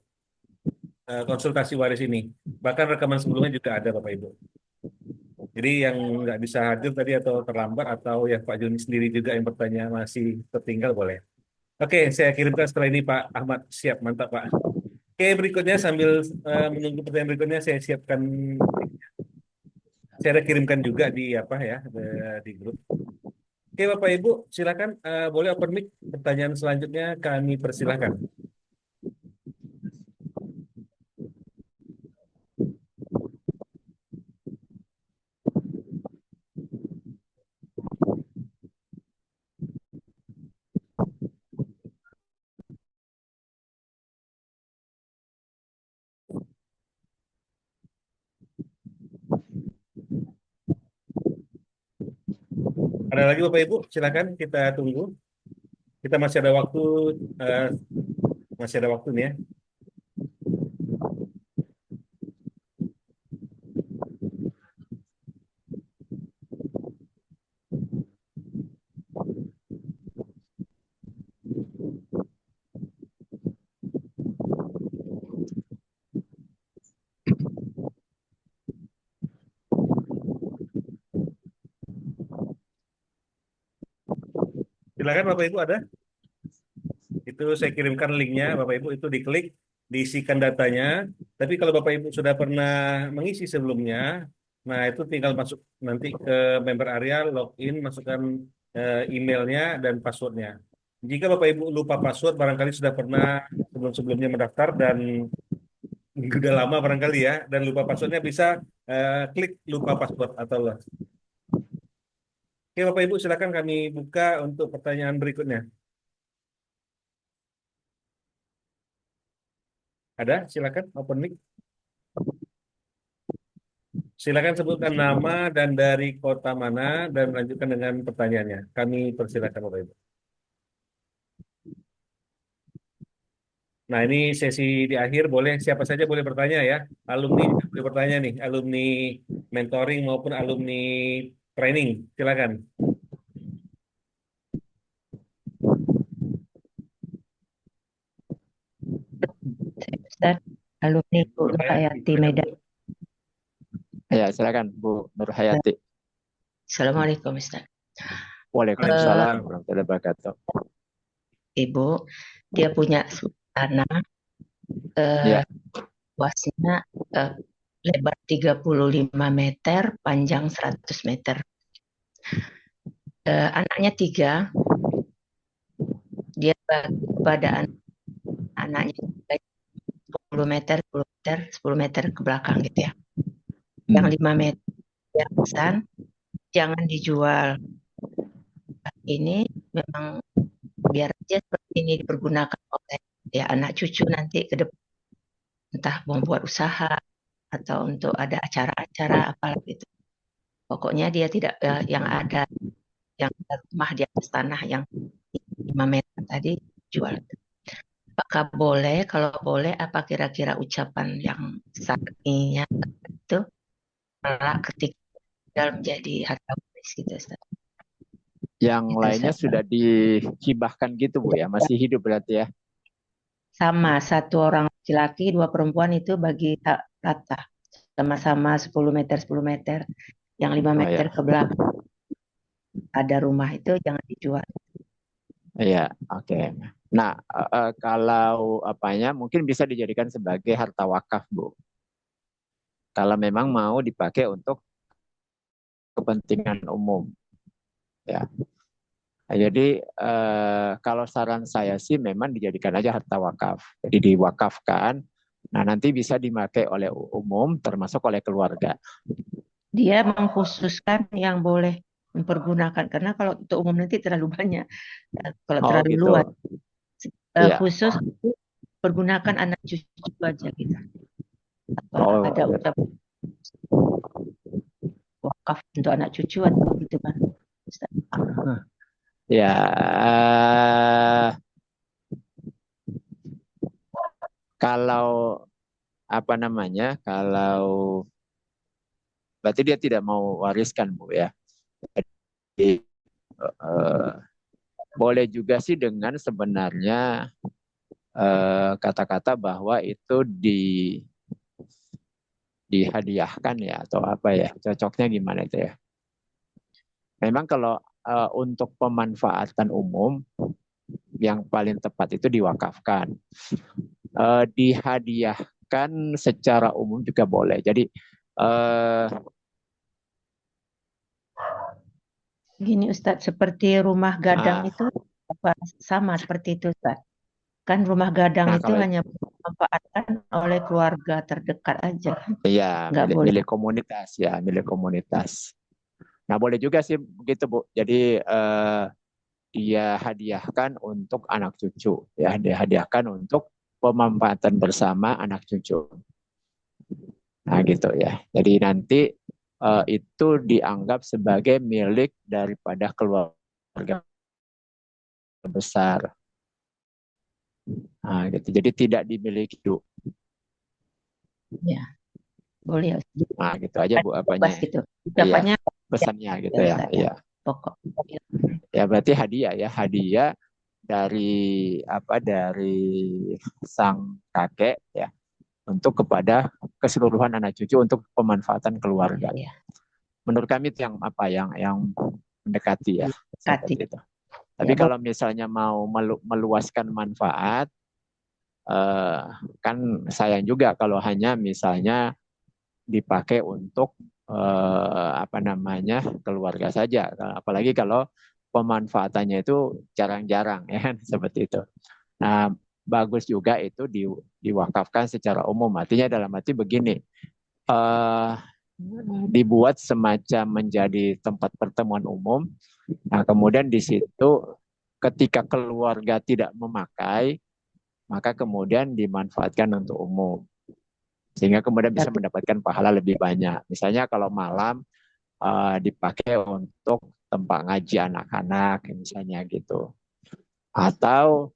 konsultasi waris ini. Bahkan rekaman sebelumnya juga ada Bapak Ibu. Jadi yang nggak bisa hadir tadi atau terlambat atau ya Pak Joni sendiri juga yang bertanya masih tertinggal boleh. Oke, saya kirimkan setelah ini Pak Ahmad. Siap, mantap Pak. Oke, berikutnya sambil menunggu pertanyaan berikutnya saya siapkan, saya ada kirimkan juga di apa ya di grup. Oke, Bapak Ibu, silakan boleh open mic. Pertanyaan selanjutnya kami persilahkan. Ada lagi Bapak Ibu, silakan kita tunggu. Kita eh, masih ada waktu nih ya. Silakan Bapak Ibu ada. Itu saya kirimkan linknya, Bapak Ibu itu diklik, diisikan datanya. Tapi kalau Bapak Ibu sudah pernah mengisi sebelumnya, nah itu tinggal masuk nanti ke member area, login, masukkan emailnya dan passwordnya. Jika Bapak Ibu lupa password, barangkali sudah pernah sebelum-sebelumnya mendaftar dan udah lama barangkali ya, dan lupa passwordnya bisa klik lupa password atau lost. Oke Bapak Ibu silakan kami buka untuk pertanyaan berikutnya. Ada? Silakan open mic. Silakan sebutkan nama dan dari kota mana dan lanjutkan dengan pertanyaannya. Kami persilakan Bapak Ibu. Nah, ini sesi di akhir boleh siapa saja boleh bertanya ya. Alumni juga boleh bertanya nih, alumni mentoring maupun alumni training. Silakan. Ustaz, alumni Bu Nur Hayati Medan. Ya, silakan Bu Nur Hayati. Assalamualaikum Ustaz. Waalaikumsalam warahmatullahi wabarakatuh. Ibu, dia punya tanah Ya. luasnya lebar 35 meter, panjang 100 meter. Anaknya 3, dia bagi kepada anaknya 10 meter, 10 meter, 10 meter ke belakang gitu ya. Yang 5 meter dia pesan, jangan dijual. Ini memang biar aja seperti ini dipergunakan oleh ya anak cucu nanti ke depan, entah membuat usaha atau untuk ada acara-acara apalah gitu. Pokoknya dia tidak yang ada rumah di atas tanah yang 5 meter tadi jual. Apakah boleh? Kalau boleh, apa kira-kira ucapan yang syar'inya itu malah ketika menjadi harta waris gitu, Ustaz? Yang Itu, lainnya Ustaz. sudah dihibahkan gitu Bu ya, masih hidup berarti ya? Sama, 1 orang laki-laki, 2 perempuan itu bagi rata. Sama-sama 10 meter, 10 meter. Yang 5 Oh meter ya, ke belakang ada rumah itu jangan dijual. iya, oke. Nah, kalau apanya mungkin bisa dijadikan sebagai harta wakaf, Bu. Kalau memang mau dipakai untuk kepentingan umum, ya. Nah, jadi kalau saran saya sih memang dijadikan aja harta wakaf. Jadi diwakafkan. Nah, nanti bisa dipakai oleh umum termasuk oleh keluarga. Dia mengkhususkan yang boleh mempergunakan karena kalau untuk umum nanti terlalu banyak. Kalau Oh terlalu gitu. luas, Iya. khusus untuk pergunakan anak cucu aja gitu. Apa ada Oh, ucapan wakaf untuk anak cucu atau gitu kan? Ustaz? ya. Kalau apa namanya? Kalau berarti dia tidak mau wariskan, Bu ya. Jadi, eh, boleh juga sih dengan sebenarnya kata-kata bahwa itu dihadiahkan ya atau apa ya, cocoknya gimana itu ya. Memang kalau untuk pemanfaatan umum yang paling tepat itu diwakafkan. Dihadiahkan secara umum juga boleh. Jadi eh, Gini Ustadz, seperti rumah gadang ah, itu apa sama seperti itu Ustadz? Kan rumah gadang nah itu kalau hanya dimanfaatkan oleh keluarga terdekat aja, ya nggak milik, boleh. milik komunitas ya, milik komunitas. Nah boleh juga sih begitu Bu. Jadi dia hadiahkan untuk anak cucu, ya dia hadiahkan untuk pemanfaatan bersama anak cucu. Nah gitu ya. Jadi nanti itu dianggap sebagai milik daripada keluarga besar. Nah, gitu. Jadi tidak dimiliki dulu. Ya, boleh ya. Ustadz. Nah, gitu aja Bu Bebas apanya. gitu. Iya, Ucapannya pesannya ya gitu ya. Ustadz, Iya. pokok. Ya berarti hadiah ya, hadiah dari apa dari sang kakek ya untuk kepada keseluruhan anak cucu untuk pemanfaatan keluarga. Ya, Menurut kami itu yang apa yang mendekati ya Kati. seperti itu. Tapi Ya, boleh. kalau misalnya mau meluaskan manfaat, eh, kan sayang juga kalau hanya misalnya dipakai untuk apa namanya keluarga saja. Apalagi kalau pemanfaatannya itu jarang-jarang ya kan seperti itu. Nah, bagus juga itu diwakafkan secara umum. Artinya dalam arti begini, eh, dibuat semacam menjadi tempat pertemuan umum. Nah, kemudian di situ ketika keluarga tidak memakai, maka kemudian dimanfaatkan untuk umum. Sehingga kemudian bisa Tapi mendapatkan pahala lebih banyak. Misalnya kalau malam dipakai untuk tempat ngaji anak-anak, misalnya gitu. Atau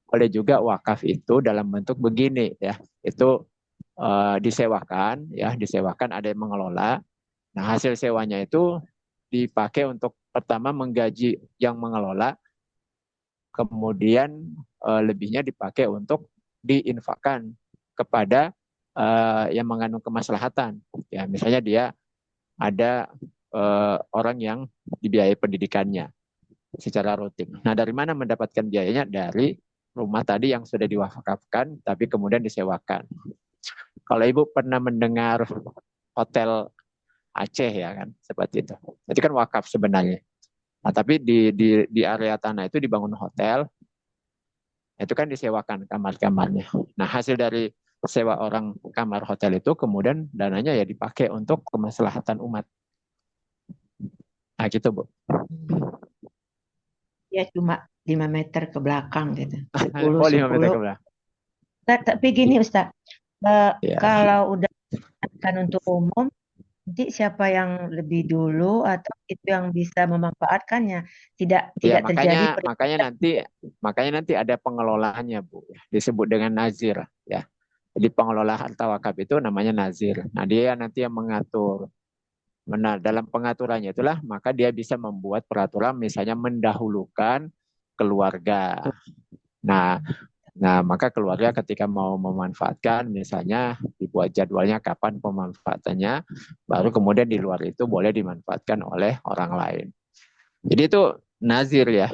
boleh juga wakaf itu dalam bentuk begini ya, itu disewakan ya, disewakan ada yang mengelola. Nah hasil sewanya itu dipakai untuk pertama menggaji yang mengelola, kemudian lebihnya dipakai untuk diinfakkan kepada yang mengandung kemaslahatan. Ya misalnya dia ada orang yang dibiayai pendidikannya secara rutin. Nah, dari mana mendapatkan biayanya? Dari rumah tadi yang sudah diwakafkan, tapi kemudian disewakan. Kalau Ibu pernah mendengar hotel Aceh ya kan, seperti itu kan wakaf sebenarnya. Nah, tapi di area tanah itu dibangun hotel, itu kan disewakan kamar-kamarnya. Nah, hasil dari sewa orang kamar hotel itu kemudian dananya ya dipakai untuk kemaslahatan umat. Nah, gitu, Bu. ya cuma 5 meter ke belakang gitu. 10, Oh, 5 meter 10. ke belakang. Tapi gini Ustaz, Ya. kalau udah kan untuk umum, nanti siapa yang lebih dulu atau itu yang bisa memanfaatkannya? Tidak Ya, tidak terjadi makanya nanti ada pengelolaannya, Bu. Disebut dengan nazir, ya. Jadi pengelola harta wakaf itu namanya nazir. Nah, dia nanti yang mengatur. Nah, dalam pengaturannya itulah maka dia bisa membuat peraturan misalnya mendahulukan keluarga. Nah, Nah, maka keluarga ketika mau memanfaatkan, misalnya dibuat jadwalnya kapan pemanfaatannya, baru kemudian di luar itu boleh dimanfaatkan oleh orang lain. Jadi itu nazir ya,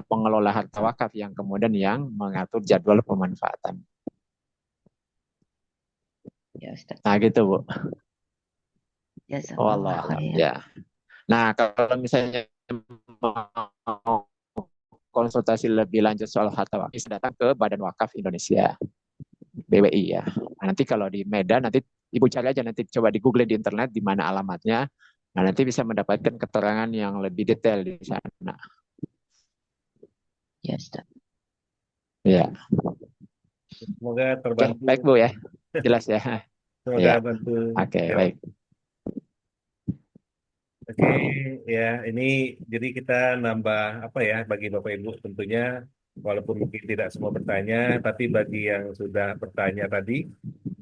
pengelola harta wakaf yang kemudian yang mengatur jadwal pemanfaatan. Ya Ustaz. Nah gitu Bu. Jazakallah Wallah khair. ya. Nah kalau misalnya mau konsultasi lebih lanjut soal harta wakaf, bisa datang ke Badan Wakaf Indonesia, BWI ya. Nah, nanti kalau di Medan, nanti Ibu cari aja, nanti coba di Google di internet di mana alamatnya. Nah, nanti bisa mendapatkan keterangan yang lebih detail di sana. Ya Ustaz. Ya. Semoga Oke, terbantu. baik Bu ya. Jelas ya. Semoga Ya. bantu. Oke, Ya. baik. Oke, ya ini jadi kita nambah apa ya bagi Bapak Ibu tentunya walaupun mungkin tidak semua bertanya, tapi bagi yang sudah bertanya tadi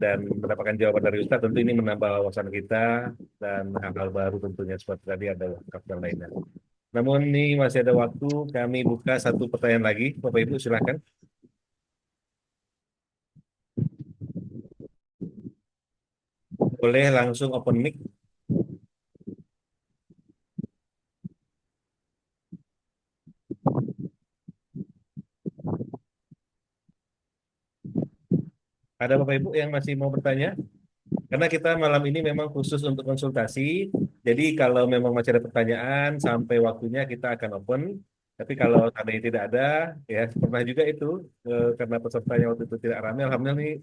dan mendapatkan jawaban dari Ustaz tentu ini menambah wawasan kita dan hal-hal baru tentunya seperti tadi ada wakaf dan lainnya. Namun ini masih ada waktu, kami buka satu pertanyaan lagi, Bapak Ibu silakan. Boleh langsung open mic. Ada Bapak Ibu yang masih mau bertanya? Karena kita malam ini memang khusus untuk konsultasi, jadi kalau memang masih ada pertanyaan sampai waktunya kita akan open. Tapi kalau tadi tidak ada, ya pernah juga itu karena pesertanya waktu itu tidak ramai. Alhamdulillah nih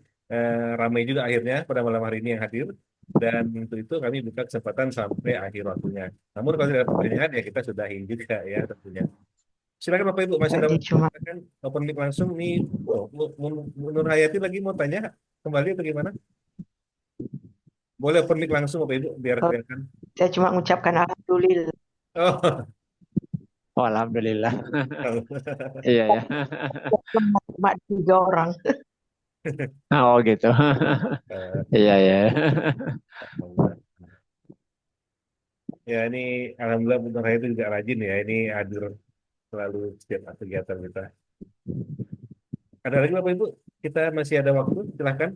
ramai juga akhirnya pada malam hari ini yang hadir. Dan untuk itu kami buka kesempatan sampai akhir waktunya. Namun kalau tidak ada pertanyaan ya kita sudahi juga ya tentunya. Silakan Bapak Ibu masih ada Tadi waktu, cuma silakan open mic langsung nih. Oh, Nur Hayati lagi mau tanya kembali atau gimana? Boleh open mic langsung Bapak Ibu biar kelihatan. saya cuma mengucapkan alhamdulillah. Oh, Oh, alhamdulillah. Iya ya. Cuma 3 orang. Oh gitu. Iya ya. Alhamdulillah. Ya ini Alhamdulillah Bu Nur Hayati juga rajin ya. Ini hadir selalu setiap kegiatan kita. Ada lagi Bapak Ibu? Kita masih ada waktu, silahkan.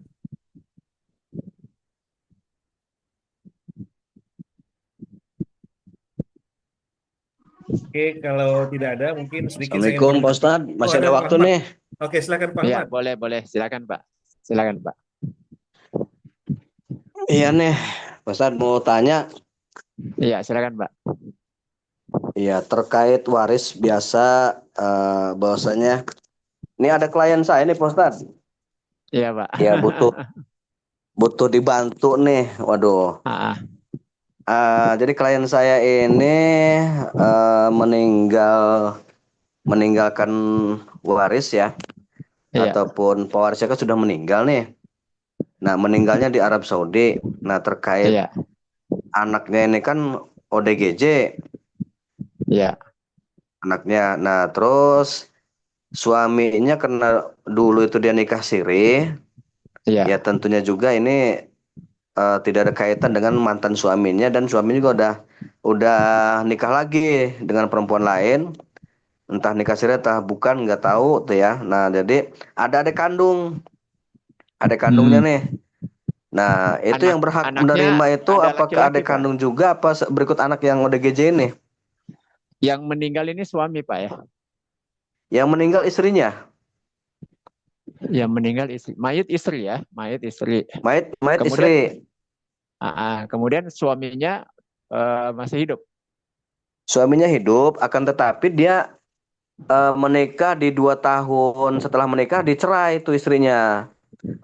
Oke, kalau tidak ada mungkin sedikit saya Assalamualaikum Pak informasi. Ustadz, Oh, masih ada ada Pak waktu Ahmad. nih. Oke, silakan Pak Iya, Ahmad. boleh. Silakan Pak. Silakan Pak. Iya nih, Pak Ustadz mau tanya, Iya, silakan Pak. ya terkait waris biasa, bahwasanya ini ada klien saya nih Pak Ustadz, Iya Pak. ya butuh dibantu nih, waduh. Ah, Jadi klien saya ini meninggalkan waris ya, iya, ataupun pewarisnya kan sudah meninggal nih. Nah, meninggalnya di Arab Saudi. Nah, terkait iya, anaknya ini kan ODGJ iya, anaknya. Nah, terus suaminya karena dulu itu dia nikah siri, iya. ya tentunya juga ini tidak ada kaitan dengan mantan suaminya, dan suaminya juga udah nikah lagi dengan perempuan lain, entah nikah siri entah bukan nggak tahu tuh ya. Nah, jadi ada adik kandungnya Hmm. nih. Nah, itu yang berhak Anaknya menerima itu ada apakah laki-laki adik Pak. kandung juga apa berikut anak yang ODGJ ini? Yang meninggal ini suami Pak ya. Yang meninggal istrinya, Yang meninggal istri, mayit istri ya, mayit istri. mayat Kemudian, istri. kemudian suaminya masih hidup. Suaminya hidup, akan tetapi dia menikah di 2 tahun setelah menikah dicerai itu istrinya.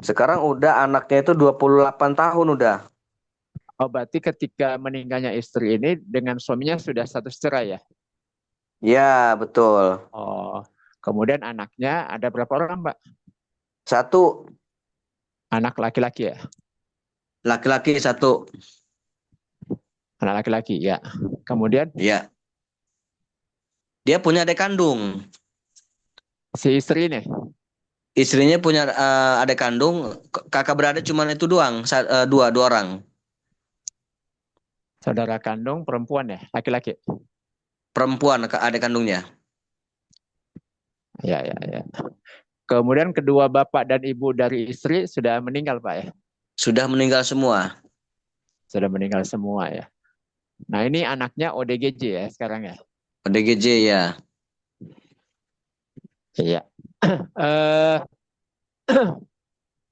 Sekarang udah anaknya itu 28 tahun udah. Oh, berarti ketika meninggalnya istri ini dengan suaminya sudah status cerai ya. Ya, betul. Oh, kemudian anaknya ada berapa orang Pak? Satu Anak laki-laki ya. laki-laki, satu. Anak laki-laki ya. Kemudian Ya. Dia punya adik kandung. si istri ini. Istrinya punya adik kandung, kakak beradik cuma itu doang, dua orang. Saudara kandung perempuan ya, laki-laki. Perempuan adik kandungnya. Ya. Kemudian kedua bapak dan ibu dari istri sudah meninggal, Pak ya? Sudah meninggal semua. Sudah meninggal semua ya. Nah, ini anaknya ODGJ ya sekarang ya? ODGJ ya. Iya. Eh,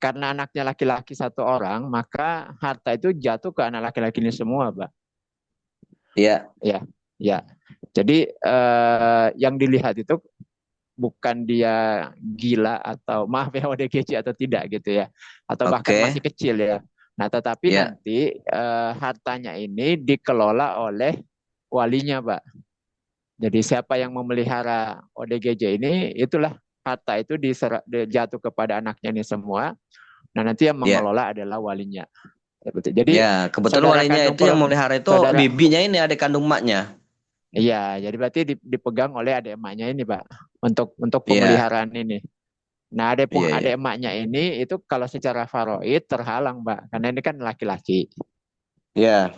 karena anaknya laki-laki satu orang, maka harta itu jatuh ke anak laki-laki ini semua, Pak. Ya. Ya, ya. Jadi yang dilihat itu bukan dia gila atau maaf ya ODGJ atau tidak gitu ya, atau bahkan Oke. masih kecil ya. Nah, tetapi Ya. nanti hartanya ini dikelola oleh walinya, Pak. Jadi siapa yang memelihara ODGJ ini, itulah harta itu jatuh kepada anaknya ini semua. Nah, nanti yang Ya. mengelola adalah walinya. Jadi Ya, kebetulan saudara walinya kandung itu yang melihara itu saudara, bibinya ini, adik kandung maknya. iya, jadi berarti dipegang oleh adik emaknya ini, Pak, untuk Iya. pemeliharaan ini. Nah, Iya, iya. adik emaknya ini itu kalau secara faraid terhalang, Pak, karena ini kan laki-laki. Iya.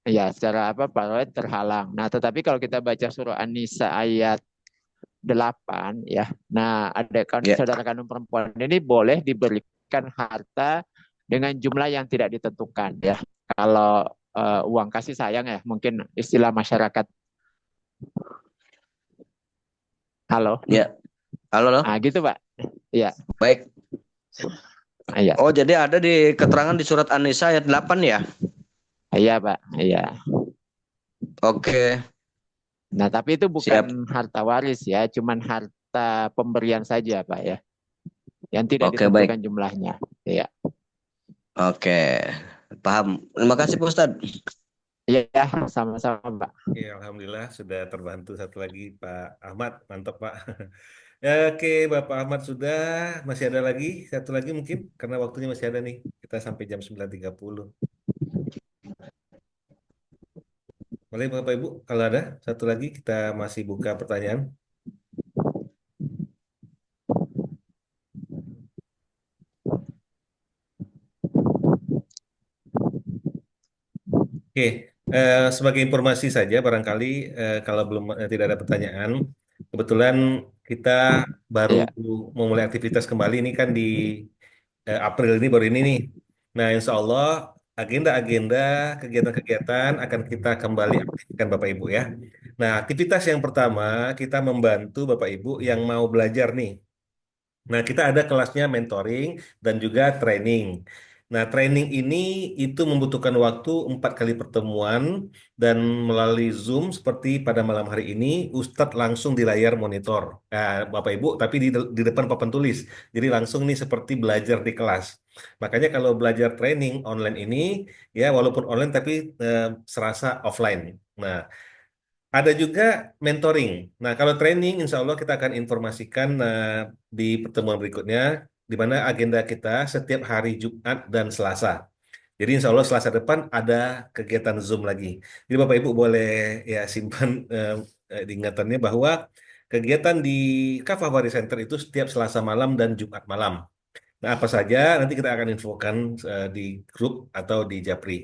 Ya, secara apa faraid terhalang. Nah, tetapi kalau kita baca surah An-Nisa ayat 8 ya. Nah, Ya. saudara kandung perempuan ini boleh diberikan harta dengan jumlah yang tidak ditentukan ya. Kalau uang kasih sayang ya, mungkin istilah masyarakat. Halo. Ya. Halo, loh. Ah, gitu, Pak. Iya. Baik. Iya. Oh, jadi ada di keterangan di surat An-Nisa ayat 8 ya? Iya, Pak. Iya. Oke. Nah, tapi itu Siap. bukan harta waris ya, cuman harta pemberian saja, Pak ya. Yang tidak Oke, baik. ditentukan jumlahnya. Iya. Oke. Paham. Terima kasih, Pak Ustadz. Iya, sama-sama, Pak. Ya, alhamdulillah sudah terbantu satu lagi Pak Ahmad, mantap Pak. Ya, oke, Bapak Ahmad sudah, masih ada lagi satu lagi mungkin karena waktunya masih ada nih. Kita sampai jam 9.30. Boleh Bapak Ibu, kalau ada satu lagi kita masih buka pertanyaan. Oke, sebagai informasi saja barangkali kalau belum tidak ada pertanyaan, kebetulan kita baru Iya. memulai aktivitas kembali ini kan di April ini baru ini nih. Nah, insya Allah agenda-agenda kegiatan-kegiatan akan kita kembali aktifkan Bapak Ibu ya. Nah, aktivitas yang pertama kita membantu Bapak Ibu yang mau belajar nih. Nah, kita ada kelasnya mentoring dan juga training. Nah, training ini itu membutuhkan waktu 4 kali pertemuan dan melalui Zoom seperti pada malam hari ini, Ustadz langsung di layar monitor. Nah, Bapak Ibu, tapi di depan papan tulis. Jadi langsung nih seperti belajar di kelas. Makanya kalau belajar training online ini, ya walaupun online tapi serasa offline. Nah, ada juga mentoring. Nah, kalau training, insya Allah kita akan informasikan di pertemuan berikutnya, di mana agenda kita setiap hari Jumat dan Selasa. Jadi insya Allah Selasa depan ada kegiatan Zoom lagi. Jadi Bapak Ibu boleh ya simpan di ingatannya bahwa kegiatan di Kafah Wari Center itu setiap Selasa malam dan Jumat malam. Nah, apa saja nanti kita akan infokan di grup atau di Japri.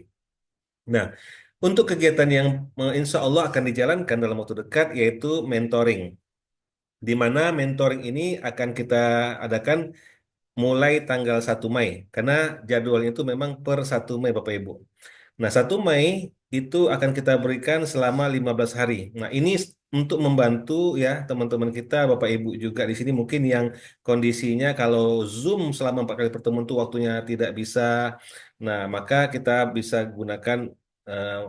Nah, untuk kegiatan yang insya Allah akan dijalankan dalam waktu dekat yaitu mentoring, di mana mentoring ini akan kita adakan mulai tanggal 1 Mei, karena jadwalnya itu memang per 1 Mei Bapak Ibu. Nah, 1 Mei itu akan kita berikan selama 15 hari. Nah, ini untuk membantu ya teman-teman kita, Bapak Ibu juga di sini mungkin yang kondisinya kalau Zoom selama 4 kali pertemuan itu waktunya tidak bisa. Nah, maka kita bisa gunakan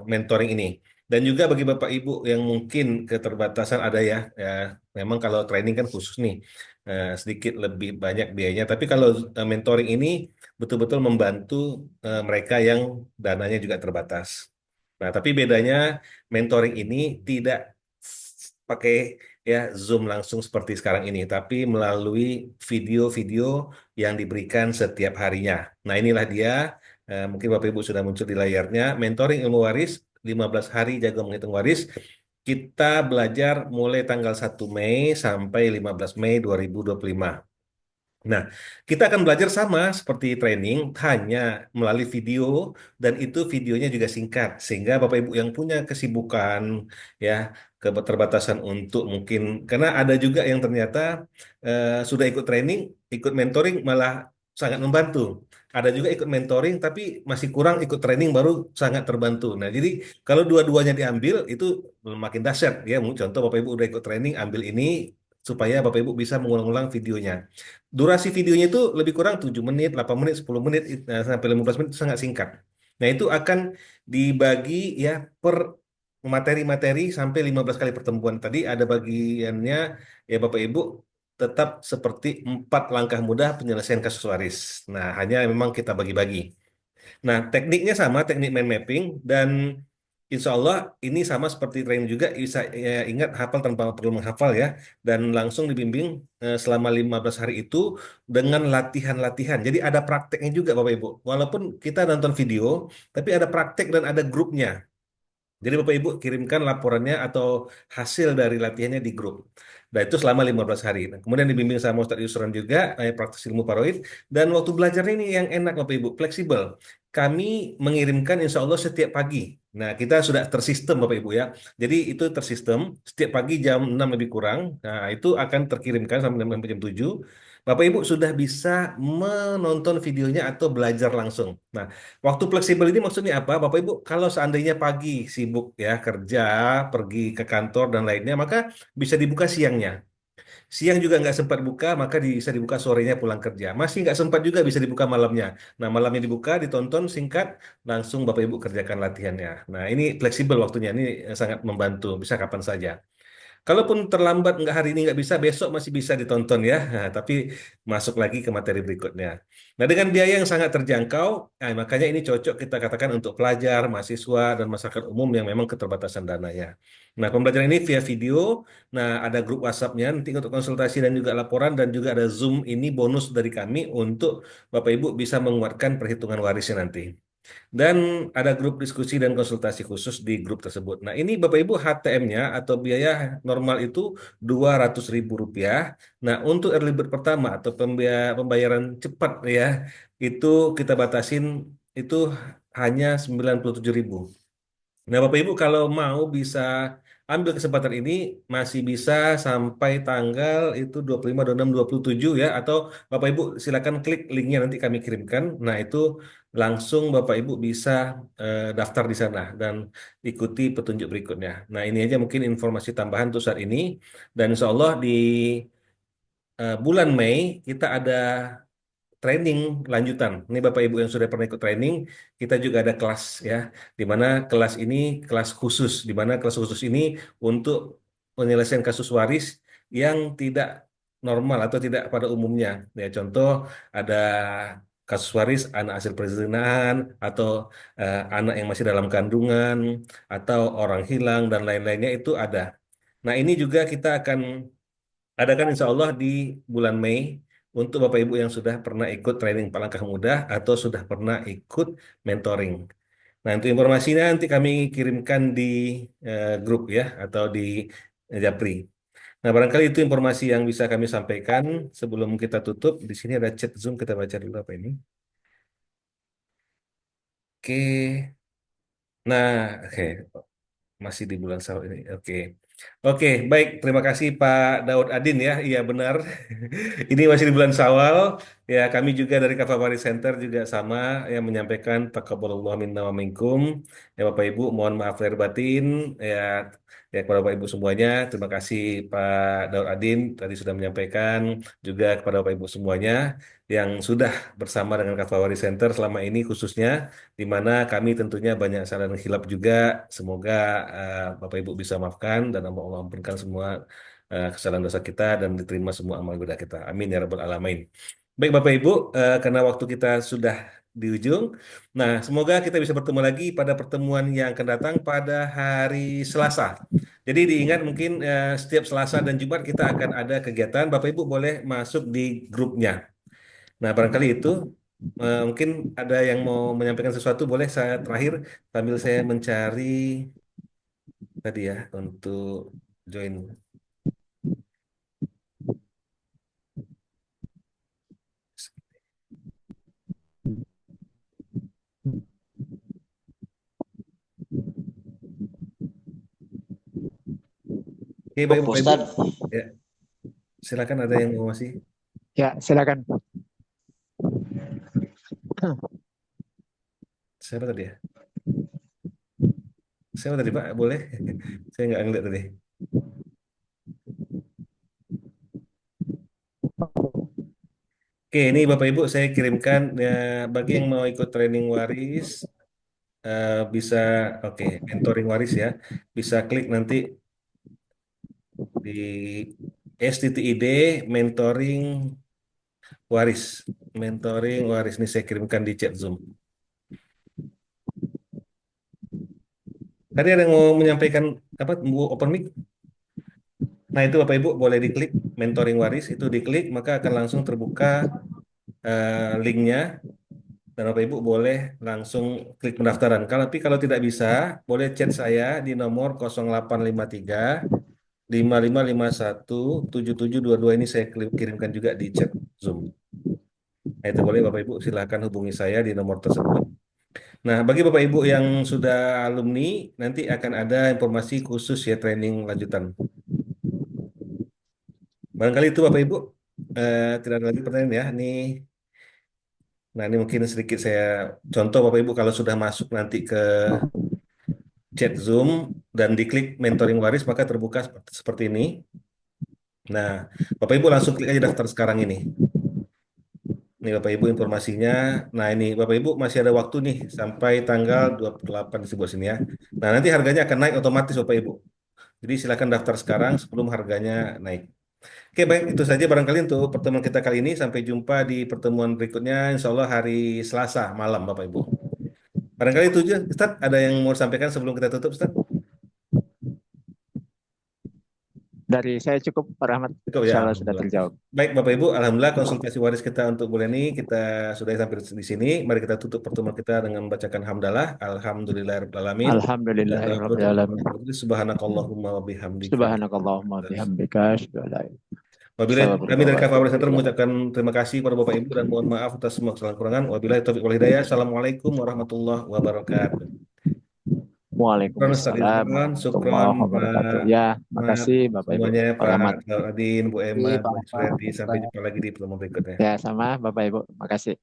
mentoring ini. Dan juga bagi Bapak Ibu yang mungkin keterbatasan ada ya, ya memang kalau training kan khusus nih sedikit lebih banyak biayanya. Tapi kalau mentoring ini betul-betul membantu mereka yang dananya juga terbatas. Nah, tapi bedanya mentoring ini tidak pakai ya Zoom langsung seperti sekarang ini, tapi melalui video-video yang diberikan setiap harinya. Nah, inilah dia. Mungkin Bapak Ibu sudah muncul di layarnya. Mentoring ilmu waris, 15 hari jago menghitung waris. Kita belajar mulai tanggal 1 Mei sampai 15 Mei 2025. Nah, kita akan belajar sama seperti training, hanya melalui video, dan itu videonya juga singkat. Sehingga Bapak Ibu yang punya kesibukan, ya, keterbatasan untuk mungkin karena ada juga yang ternyata sudah ikut training, ikut mentoring malah sangat membantu. Ada juga ikut mentoring tapi masih kurang ikut training baru sangat terbantu. Nah, jadi kalau dua-duanya diambil itu makin dahsyat ya. Contoh Bapak Ibu udah ikut training, ambil ini supaya Bapak Ibu bisa mengulang-ulang videonya. Durasi videonya itu lebih kurang 7 menit, 8 menit, 10 menit sampai 15 menit itu sangat singkat. Nah, itu akan dibagi ya per materi-materi sampai 15 kali pertemuan. Tadi ada bagiannya ya Bapak Ibu tetap seperti 4 langkah mudah penyelesaian kasus waris. Nah, hanya memang kita bagi-bagi. Nah, tekniknya sama, teknik mind mapping dan insya Allah ini sama seperti training juga bisa ya, ingat hafal tanpa perlu menghafal ya dan langsung dibimbing selama 15 hari itu dengan latihan-latihan. Jadi ada prakteknya juga Bapak Ibu. Walaupun kita nonton video, tapi ada praktek dan ada grupnya. Jadi Bapak Ibu kirimkan laporannya atau hasil dari latihannya di grup. Nah itu selama 15 hari. Nah, kemudian dibimbing sama Ustadz Yusran juga, praktis ilmu paroid. Dan waktu belajarnya ini yang enak Bapak Ibu, fleksibel. Kami mengirimkan insya Allah setiap pagi. Nah kita sudah tersistem Bapak Ibu ya. Jadi itu tersistem, setiap pagi jam 6 lebih kurang. Nah itu akan terkirimkan sampai jam 7. Bapak Ibu sudah bisa menonton videonya atau belajar langsung. Nah, waktu fleksibel ini maksudnya apa? Bapak Ibu, kalau seandainya pagi sibuk ya kerja, pergi ke kantor dan lainnya, maka bisa dibuka siangnya. Siang juga nggak sempat buka, maka bisa dibuka sorenya pulang kerja. Masih nggak sempat juga bisa dibuka malamnya. Nah, malamnya dibuka, ditonton singkat, langsung Bapak Ibu kerjakan latihannya. Nah, ini fleksibel waktunya, ini sangat membantu, bisa kapan saja. Kalaupun terlambat nggak hari ini nggak bisa, besok masih bisa ditonton ya. Nah, tapi masuk lagi ke materi berikutnya. Nah, dengan biaya yang sangat terjangkau, makanya ini cocok kita katakan untuk pelajar, mahasiswa, dan masyarakat umum yang memang keterbatasan dananya. Nah, pembelajaran ini via video. Nah, ada grup WhatsApp-nya nanti untuk konsultasi dan juga laporan, dan juga ada Zoom ini bonus dari kami untuk Bapak Ibu bisa menguatkan perhitungan warisnya nanti. Dan ada grup diskusi dan konsultasi khusus di grup tersebut. Nah, ini Bapak Ibu HTM-nya atau biaya normal itu Rp200.000. Nah, untuk early bird pertama atau pembayaran cepat ya, itu kita batasin itu hanya 97.000. Nah, Bapak Ibu kalau mau bisa ambil kesempatan ini masih bisa sampai tanggal itu 25, 26, 27 ya atau Bapak Ibu silakan klik linknya nanti kami kirimkan. Nah, itu langsung Bapak Ibu bisa daftar di sana dan ikuti petunjuk berikutnya. Nah, ini aja mungkin informasi tambahan untuk saat ini dan insya Allah di bulan Mei kita ada training lanjutan. Ini Bapak Ibu yang sudah pernah ikut training, kita juga ada kelas ya, di mana kelas ini kelas khusus, di mana kelas khusus ini untuk penyelesaian kasus waris yang tidak normal atau tidak pada umumnya. Ya, contoh ada kasus waris anak hasil perzinahan atau anak yang masih dalam kandungan atau orang hilang dan lain-lainnya itu ada. Nah, ini juga kita akan adakan insya Allah di bulan Mei untuk Bapak Ibu yang sudah pernah ikut training Palangkah Muda atau sudah pernah ikut mentoring. Nah, untuk informasinya nanti kami kirimkan di grup ya atau di Japri. Nah, barangkali itu informasi yang bisa kami sampaikan sebelum kita tutup. Di sini ada chat Zoom, kita baca dulu apa ini. Oke. Nah, oke. Masih di bulan sahur ini. Oke. Oke, baik. Terima kasih Pak Daud Adin ya. Iya benar. Ini masih di bulan Syawal. Ya, kami juga dari Kafawari Center juga sama yang menyampaikan taqabbalallahu minna wa minkum. Ya Bapak Ibu, mohon maaf lahir batin. Ya, ya kepada Bapak Ibu semuanya, terima kasih Pak Daud Adin tadi sudah menyampaikan juga kepada Bapak Ibu semuanya yang sudah bersama dengan Kafawari Center selama ini khususnya di mana kami tentunya banyak salah dan khilaf juga. Semoga Bapak Ibu bisa maafkan dan Allah ampunkan semua kesalahan dosa kita dan diterima semua amal ibadah kita. Amin ya rabbal alamin. Baik Bapak Ibu, karena waktu kita sudah di ujung. Nah, semoga kita bisa bertemu lagi pada pertemuan yang akan datang pada hari Selasa. Jadi diingat mungkin setiap Selasa dan Jumat kita akan ada kegiatan. Bapak Ibu boleh masuk di grupnya. Nah, barangkali itu mungkin ada yang mau menyampaikan sesuatu, boleh saya terakhir sambil saya mencari tadi ya untuk join. Oke, baik Pak Bapak Ibu. Ustadz, Ya, silakan ada yang mau masih. Ya, silakan. Siapa tadi ya? Siapa tadi Pak? Boleh? Saya nggak ngeliat tadi. Oke, ini Bapak Ibu saya kirimkan ya, bagi yang mau ikut training waris bisa oke mentoring waris ya. Bisa klik nanti di STTID mentoring waris. Mentoring waris ini saya kirimkan di chat Zoom. Tadi ada yang mau menyampaikan apa? Open mic? Nah, itu Bapak Ibu boleh diklik mentoring waris, itu diklik maka akan langsung terbuka linknya dan Bapak Ibu boleh langsung klik pendaftaran. Tapi kalau tidak bisa, boleh chat saya di nomor 0853 5551 7722 ini saya kirimkan juga di chat Zoom. Nah, itu boleh Bapak Ibu silahkan hubungi saya di nomor tersebut. Nah, bagi Bapak Ibu yang sudah alumni, nanti akan ada informasi khusus ya training lanjutan. Barangkali itu Bapak Ibu. Tidak ada lagi pertanyaan ya. Nah, ini mungkin sedikit saya contoh Bapak Ibu kalau sudah masuk nanti ke chat Zoom dan diklik mentoring waris maka terbuka seperti ini. Nah, Bapak Ibu langsung klik aja daftar sekarang ini. Ini Bapak Ibu informasinya. Nah, ini Bapak Ibu masih ada waktu nih sampai tanggal 28 di sebelah sini ya. Nah, nanti harganya akan naik otomatis Bapak Ibu. Jadi silakan daftar sekarang sebelum harganya naik. Oke, baik. Itu saja barangkali untuk pertemuan kita kali ini. Sampai jumpa di pertemuan berikutnya. Insya Allah hari Selasa malam, Bapak Ibu. Barangkali itu aja, Ustaz. Ada yang mau sampaikan sebelum kita tutup, Ustaz? Dari saya cukup, Pak Rahmat. Cukup ya, Insya Allah sudah Alhamdulillah. terjawab. Baik, Bapak Ibu. Alhamdulillah konsultasi waris kita untuk bulan ini kita sudah sampai di sini. Mari kita tutup pertemuan kita dengan membacakan hamdalah. Alhamdulillahirrahmanirrahim. Alhamdulillahirrahmanirrahim. Subhanakallahumma wa bihamdika. Subhanakallahumma bihamdika. Asyhadu an la ilaha Wabillahi kami dari Astagfirullah wa Kak Fabri atubu Center ilaih. mengucapkan terima kasih kepada Bapak Ibu dan mohon maaf atas semua kesalahan kurangan. Wabillahi taufiq wal hidayah. Assalamualaikum warahmatullahi wabarakatuh. Waalaikumsalam Syukron, warahmatullahi wabarakatuh. Pak Ya, Ahmad, makasih Bapak Ibu. semuanya, Pak Pak Rahmat. Adin, Bu Emma, iya Bu Pak Suryati. Sampai Ustadz. jumpa lagi di pertemuan berikutnya. Ya, sama Bapak Ibu. Makasih.